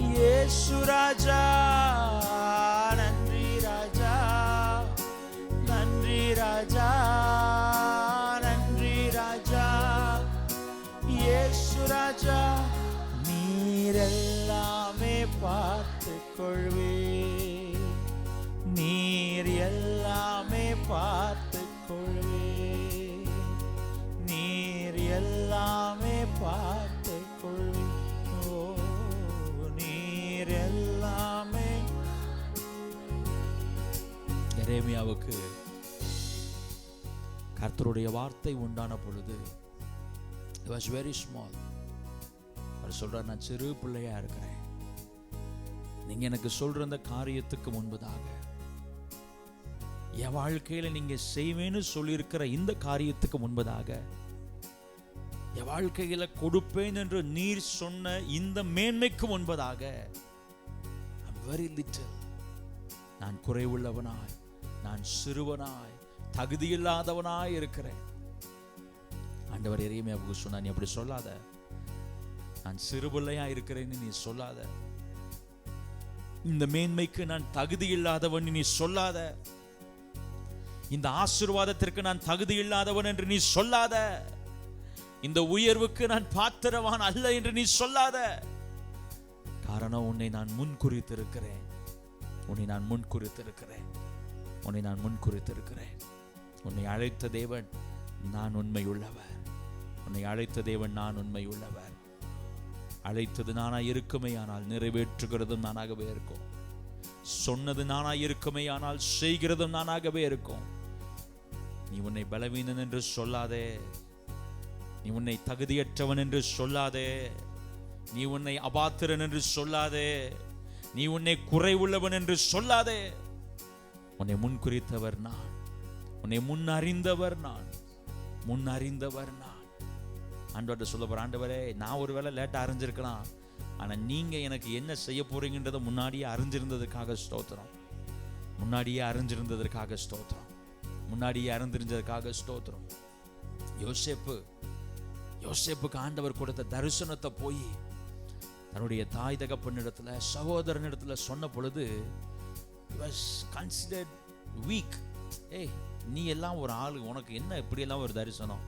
இயேசு ராஜா. நன்றி ராஜா, நன்றி ராஜா, நன்றி ராஜா, இயேசு ராஜா. நீர் எல்லாமே பார்த்து கொள்வே, நீர் எல்லாமே பார்த்து கொள்வே, நீர் எல்லாமே பார்த்து கொள்வே. ஓ, நீர் எல்லாமே. எரேமியாவுக்கு கர்த்தருடைய வார்த்தை உண்டான பொழுது it was very small. அவர் சொல்றார், நான் சிறு பிள்ளையா இருக்கிறேன். நீங்க எனக்கு சொல்ற அந்த காரியத்துக்கு முன்பதாக, என் வாழ்க்கையில நீங்க செய்வேன்னு சொல்லியிருக்கிற இந்த காரியத்துக்கு முன்பதாக, என் வாழ்க்கையில கொடுப்பேன் என்று நீர் சொன்ன இந்த மேன்மைக்கு முன்பதாக, I'm very little. நான் குறைவுள்ளவனாய், நான் சிறுவனாய், தகுதியில்லாதவனாய் இருக்கிறேன். ஆண்டவர் எரேமியாவுக்கு சொன்னார், நீ அப்படி சொல்லாத. நான் சிறுபிள்ளையா இருக்கிறேன்னு நீ சொல்லாத. இந்த மேன்மைக்கு நான் தகுதி இல்லாதவன் நீ சொல்லாத. இந்த ஆசீர்வாதத்திற்கு நான் தகுதி இல்லாதவன் என்று நீ சொல்லாத. இந்த உயர்வுக்கு நான் பாத்திரவான் அல்ல என்று நீ சொல்லாத. காரணம், உன்னை நான் முன்குறித்திருக்கிறேன். உன்னை நான் முன்குறித்திருக்கிறேன். உன்னை நான் முன்குறித்திருக்கிறேன். உன்னை அழைத்த தேவன் நான் உண்மை உள்ளவர். உன்னை அழைத்த தேவன் நான் உண்மை உள்ளவர். அழைத்தது நானாய் இருக்குமே ஆனால் நிறைவேற்றுகிறதும் நானாகவே இருக்கும். சொன்னது நானாய் இருக்குமே ஆனால் செய்கிறதும் நானாகவே இருக்கும். நீ உன்னை பலவீனன் என்று சொல்லாதே. நீ உன்னை தகுதியற்றவன் என்று சொல்லாதே. நீ உன்னை அபாத்திரன் என்று சொல்லாதே. நீ உன்னை குறைவுள்ளவன் என்று சொல்லாதே. உன்னை முன்குறித்தவர் நான். உன்னை முன் அறிந்தவர் நான். முன் அறிந்தவர் நான். ஆண்டவர்கிட்ட சொல்ல போற, ஆண்டவரே, நான் ஒருவேளை லேட்டா அறிஞ்சிருக்கலாம், ஆனா நீங்க எனக்கு என்ன செய்ய போறீங்கன்றத முன்னாடியே அறிஞ்சிருந்ததுக்காக ஸ்தோத்திரம். முன்னாடியே அறிஞ்சிருந்ததற்காக ஸ்தோத்திரம். முன்னாடியே அறிந்திருந்ததற்காக ஸ்தோத்திரம். யோசேப்புக்கு ஆண்டவர் கொடுத்த தரிசனத்தை போய் தன்னுடைய தாய் தகப்பனிடத்துல, சகோதரனிடத்துல சொன்ன பொழுது he was considered weak. நீ எல்லாம் ஒரு ஆளு, உனக்கு என்ன இப்படியெல்லாம் ஒரு தரிசனம்,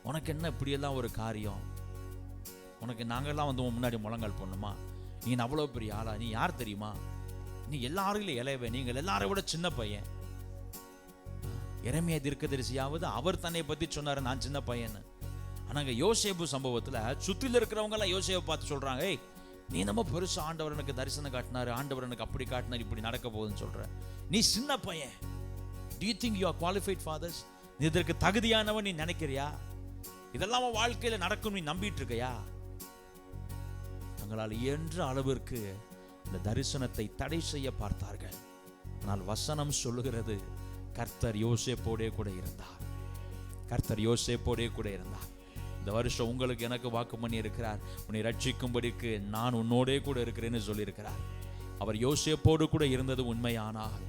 உனக்கு என்ன இப்படியெல்லாம் ஒரு காரியம், உனக்கு நாங்கெல்லாம் வந்து முன்னாடி முழங்கால் போடணுமா, நீ அவ்வளோ பெரிய ஆளா, நீ யார் தெரியுமா, நீ எல்லாரும் இளையவன், நீங்கள் எல்லாரை விட சின்ன பையன். எரேமியா தீர்க்கதரிசியாவது அவர் தன்னை பத்தி சொன்னாரு, நான் சின்ன பையன். ஆனாங்க யோசேப்பு சம்பவத்துல சுத்தில இருக்கிறவங்க எல்லாம் யோசேப்பை பார்த்து சொல்றாங்க, ஏய் நீ நம்ம பெருசா ஆண்டவர் எனக்கு தரிசனம் காட்டினாரு, ஆண்டவர் எனக்கு அப்படி காட்டினார், இப்படி நடக்க போகுதுன்னு சொல்ற, நீ சின்ன பையன். Do you think you are qualified for this? நீ இதற்கு தகுதியானவன் நீ நினைக்கிறியா? இதெல்லாம் வாழ்க்கையில நடக்கும் நீ நம்பிட்டு இருக்கையா? தங்களால் இயன்ற அளவிற்கு இந்த தரிசனத்தை தடை செய்ய பார்த்தார்கள். ஆனால் வசனம் சொல்லுகிறது, கர்த்தர் யோசேப்போடே கூட இருந்தார். கர்த்தர் யோசேப்போடே கூட இருந்தார். இந்த வருஷம் உங்களுக்கு எனக்கு வாக்கு பண்ணி இருக்கிறார், உன்னை ரட்சிக்கும்படிக்கு நான் உன்னோடே கூட இருக்கிறேன்னு சொல்லியிருக்கிறார். அவர் யோசேப்போடு கூட இருந்தது உண்மையானால்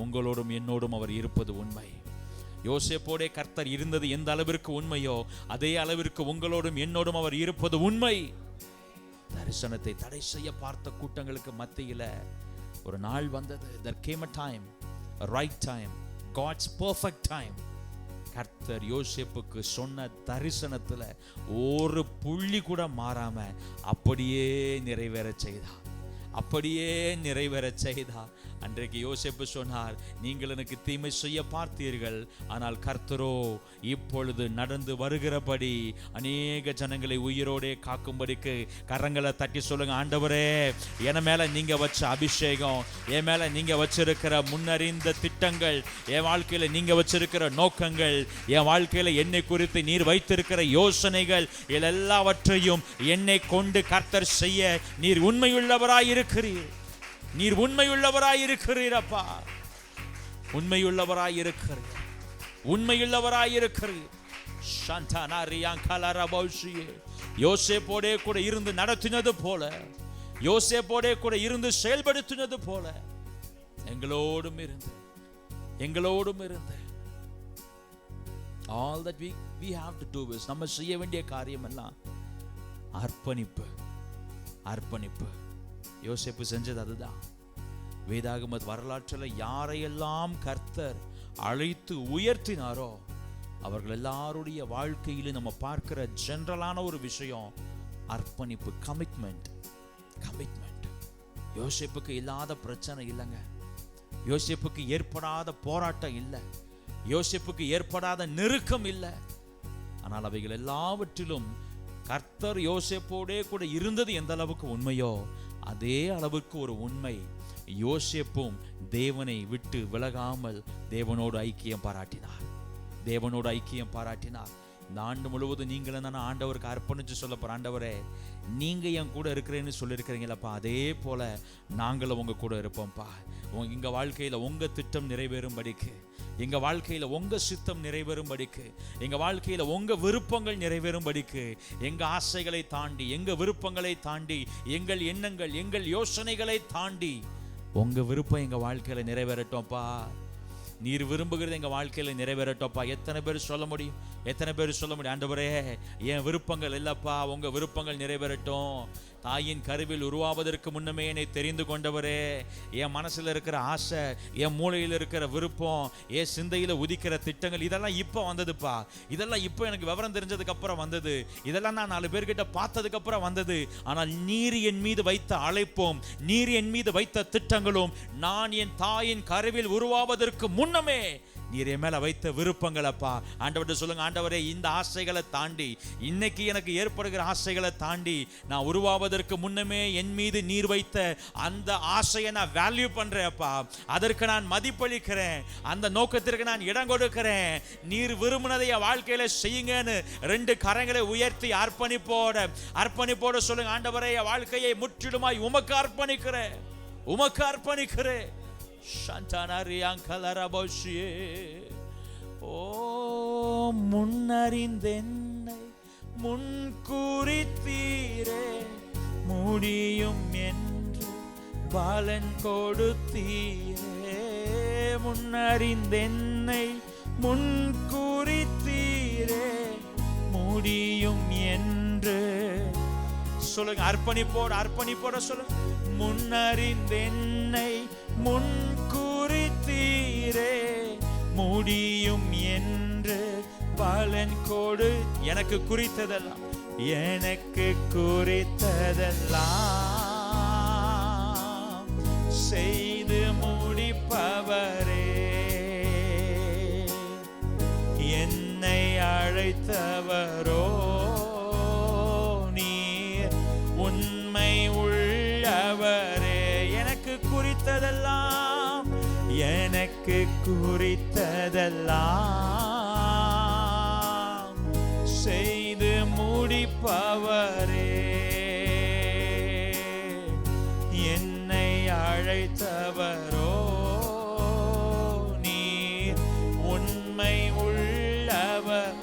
உங்களோடும் என்னோடும் அவர் இருப்பது உண்மை. யோசேப்போடே கர்த்தர் இருந்தது எந்த அளவிற்கு உண்மையோ அதே அளவிற்கு உங்களோடும் என்னோடும் அவர் இருப்பது உண்மை. தரிசனத்தை தடை செய்ய பார்த்த கூட்டங்களுக்கு மத்தியில ஒரு நாள் வந்தது. There came a time, a right time, God's perfect time. கர்த்தர் யோசேப்புக்கு சொன்ன தரிசனத்துல ஒரு புள்ளி கூட மாறாம அப்படியே நிறைவேற செய்தார். அப்படியே நிறைவேற செய்தார். அன்றைக்கு யோசேப்பு சொன்னார், நீங்கள் எனக்கு தீமை செய்ய பார்த்தீர்கள், ஆனால் கர்த்தரோ இப்பொழுது நடந்து வருகிறபடி அநேக ஜனங்களை உயிரோடே காக்கும்படிக்கு. கரங்களை தட்டி சொல்லுங்க, ஆண்டவரே என் மேல நீங்க வச்ச அபிஷேகம், என் மேல நீங்க வச்சிருக்கிற முன்னறிந்த திட்டங்கள், என் வாழ்க்கையில நீங்க வச்சிருக்கிற நோக்கங்கள், என் வாழ்க்கையில என்னை குறித்து நீர் வைத்திருக்கிற யோசனைகள் எல்லாவற்றையும் என்னை கொண்டு கர்த்தர் செய்ய நீர் உண்மையுள்ளவராய் இருக்கிறீர். நீர் உண்மையுள்ளவராய் இருக்கிறீர் அப்பா, உண்மையுள்ளவராய் இருக்கிறீர், உண்மையுள்ளவராய் இருக்கிறீர். யோசேப்போடே கூட இருந்து நடத்தினது போல, யோசேப்போடே கூட இருந்து செயல்படுத்தினது போல எங்களோடும் இருந்து, எங்களோடும் இருந்து. All that we have to do is, நம்ம செய்ய வேண்டிய காரியம் எல்லாம் அர்ப்பணிப்பு, அர்ப்பணிப்பு. யோசேப்பு செஞ்சது அதுதான். வேதாகம வரலாற்றில் யாரையெல்லாம் கர்த்தர் அழைத்து உயர்த்தினாரோ அவர்கள் எல்லாருடைய வாழ்க்கையிலும் நம்ம பார்க்கிற ஜெனரலான ஒரு விஷயம் அர்ப்பணிப்பு, கமிட்மெண்ட், கமிட்மெண்ட். யோசேப்புக்கு இல்லாத பிரச்சனை இல்லைங்க, யோசேப்புக்கு ஏற்படாத போராட்டம் இல்லை, யோசேப்புக்கு ஏற்படாத நெருக்கம் இல்லை. ஆனால் அவைகள் எல்லாவற்றிலும் கர்த்தர் யோசேப்போடே கூட இருந்தது எந்த அளவுக்கு உண்மையோ அதே அளவுக்கு ஒரு உண்மை யோசேப்பும் தேவனை விட்டு விலகாமல் தேவனோடு ஐக்கியம் பாராட்டினார், தேவனோடு ஐக்கியம் பாராட்டினார். இந்த ஆண்டு முழுவதும் நீங்கள் என்ன ஆண்டவருக்கு அர்ப்பணிச்சு சொல்ல போற, ஆண்டவரே நீங்க என் கூட இருக்கிறேன்னு சொல்லியிருக்கிறீங்களப்பா, அதே போல நாங்களும் உங்க கூட இருப்போம்ப்பா. எங்க வாழ்க்கையில உங்க திட்டம் நிறைவேறும்படிக்கு, எங்க வாழ்க்கையில உங்க சித்தம் நிறைவேறும்படிக்கு, எங்க வாழ்க்கையில உங்க விருப்பங்கள் நிறைவேறும்படிக்கு, எங்க ஆசைகளை தாண்டி, எங்க விருப்பங்களை தாண்டி, எங்கள் எண்ணங்கள் எங்கள் யோசனைகளை தாண்டி உங்க விருப்பம் எங்க வாழ்க்கையில நிறைவேறட்டோம்ப்பா. நீர் விரும்புகிறது எங்க வாழ்க்கையில நிறைவேறட்டோப்பா. எத்தனை பேர் சொல்ல முடியும், எத்தனை பேர் சொல்ல முடியும், ஆண்டவரே என் விருப்பங்கள் இல்லப்பா, உங்க விருப்பங்கள் நிறைவேறட்டும். தாயின் கருவில் உருவாவதற்கு முன்னமே என்னை தெரிந்து கொண்டவரே, என் மனசுல இருக்கிற ஆசை, என் மூளையில் இருக்கிற விருப்பம், என் சிந்தையில உதிக்கிற திட்டங்கள் இதெல்லாம் இப்ப வந்ததுப்பா, இதெல்லாம் இப்ப எனக்கு விவரம் தெரிஞ்சதுக்கு அப்புறம் வந்தது, இதெல்லாம் நான் 4 பேர்கிட்ட பார்த்ததுக்கு அப்புறம் வந்தது. ஆனால் நீர் என் மீது வைத்த அழைப்பும், நீர் என் மீது வைத்த திட்டங்களும் நான் என் தாயின் கருவில் உருவாவதற்கு முன்னமே நீர் என் மேல வைத்த விருப்பங்கள் அப்பா. ஆண்டவர்கிட்ட சொல்லுங்க, ஆண்டவரே இந்த ஆசைகளை தாண்டி, இன்னைக்கு எனக்கு ஏற்படுகிற ஆசைகளை தாண்டி, நான் உருவாவதற்கு முன்னமே என் மீது நீர் வைத்த அந்த ஆசையை நான் வேல்யூ பண்றேன் அப்பா, அதற்கு நான் மதிப்பளிக்கிறேன், அந்த நோக்கத்திற்கு நான் இடம் கொடுக்கிறேன். நீர் விரும்பினதை என் வாழ்க்கையில செய்யுங்கன்னு 2 கரங்களை உயர்த்தி அர்ப்பணிப்போட சொல்லுங்க, ஆண்டவரே என் வாழ்க்கையை முற்றிலுமாய் உமக்கு அர்ப்பணிக்கிறேன், உமக்கு அர்ப்பணிக்கிறேன். ஓ முன்னறிந்தென்னை முன்குறித்தீரே, முடியும் என்று பலன் கொடுத்தீரே. முன்னறிந்தென்னை முன்குறித்தீரே, முடியும் என்று சொல்லுங்க. அர்ப்பணிப்போட சொல்லுங்க. முன்னறிந்தென்னை முன்குறித்தீரே, முடியும் என்று பலன் கொடு. எனக்கு குறித்ததெல்லாம், எனக்கு குறித்ததெல்லாம் செய்து அழைத்தவரோ நீர் உண்மை உள்ளவரே. எனக்கு குறித்ததெல்லாம் செய்து முடிப்பவரே. என்னை அழைத்தவரோ நீர் உண்மை உள்ளவர்.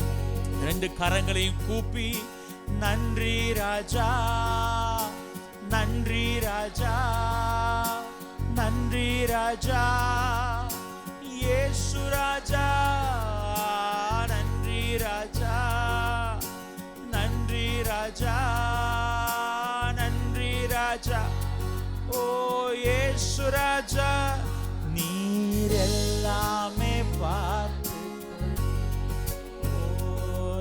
ரெண்டு கரங்களையும் கூப்பி நன்றி ராஜா, நன்றி ராஜா, நன்றி ராஜா, இயேசு ராஜா, நன்றி ராஜா, நன்றி ராஜா, நன்றி ராஜா, ஓ இயேசு ராஜா. நீர் எல்லாமே பார்த்து, ஓ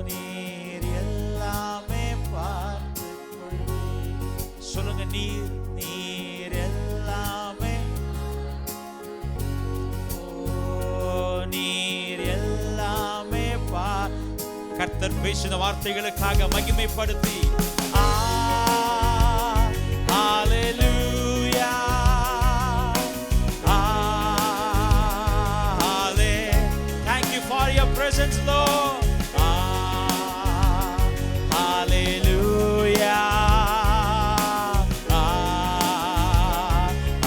நீர் எல்லாமே பார்த்து. சொல்லுங்க, நீர் நீர் எல்லாமே, ஓ நீர் எல்லாமே கர்த்தர் பேசின வார்த்தைகளுக்காக மகிமைப்படுத்தி ஹalleluya, thank you for your presence Lord. Hallelujah,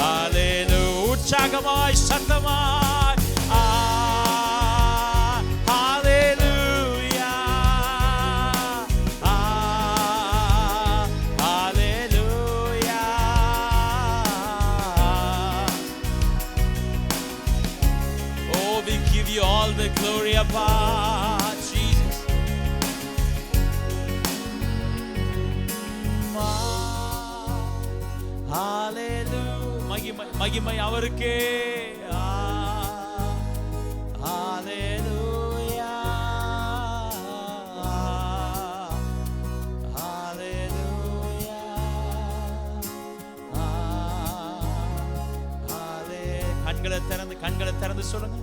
hallelujah, உற்சாகமாய் சத்தமாய் the glory about Jesus. Hallelujah, மகிமை அவருக்கே. Hallelujah, hallelujah, கண்களை திறந்து சொல்லுங்க.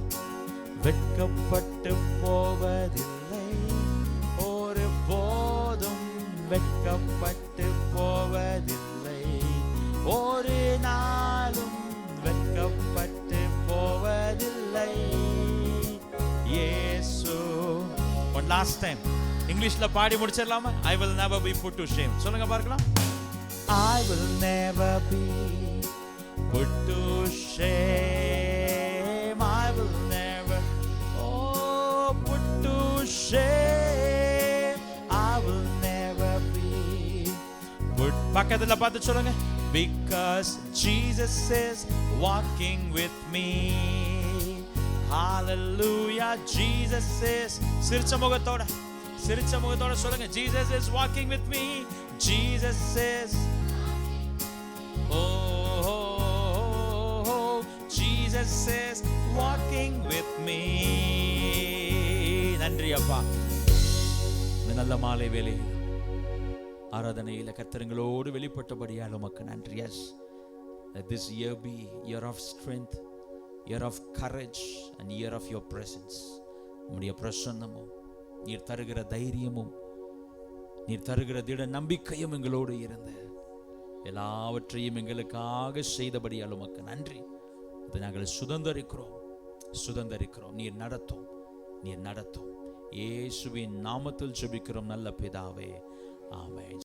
வெட்கப்பட்டு போவதில்லை, ஒரு போதும் வெட்கப்பட்டு போவதில்லை, ஒரு நாளும் வெட்கப்பட்டு போவதில்லை. இயேசு. one last time இங்கிலீஷ்ல பாடி முடிச்சிடலாமா? I will never be put to shame. சொல்லுங்க பார்க்கலாம். I will never be put to shame. I will never put to shame. I will never be put. பக்கத்துல பார்த்து சொல்லுங்க. Because Jesus is walking with me. Hallelujah, Jesus is. சிரிச்ச முகத்தோட சொல்லுங்க. Jesus is walking with me. Jesus is. Oh, Jesus is walking with me. நன்றி அப்பா. இந்த நல்ல மாலை வேளையில் ஆராதனையில் கர்த்தரங்களோடு வெளிப்பட்டபடியால் உமக்கு நன்றி. Yes, let this year be year of strength, year of courage and year of your presence. உம்முடைய பிரசன்னமும் நீர் தருகிற தைரியமும் நீர் தருகிற திட நம்பிக்கையும் எங்களோடு இருந்து எல்லாவற்றையும் எங்களுக்காக செய்தபடியால் உமக்கு நன்றி. அதை நாங்கள் சுதந்தரிக்கிறோம். நீர் நடத்தும். இயேசுவின் நாமத்தில் ஜெபிக்கிறோம் நல்ல பிதாவே, ஆமென்.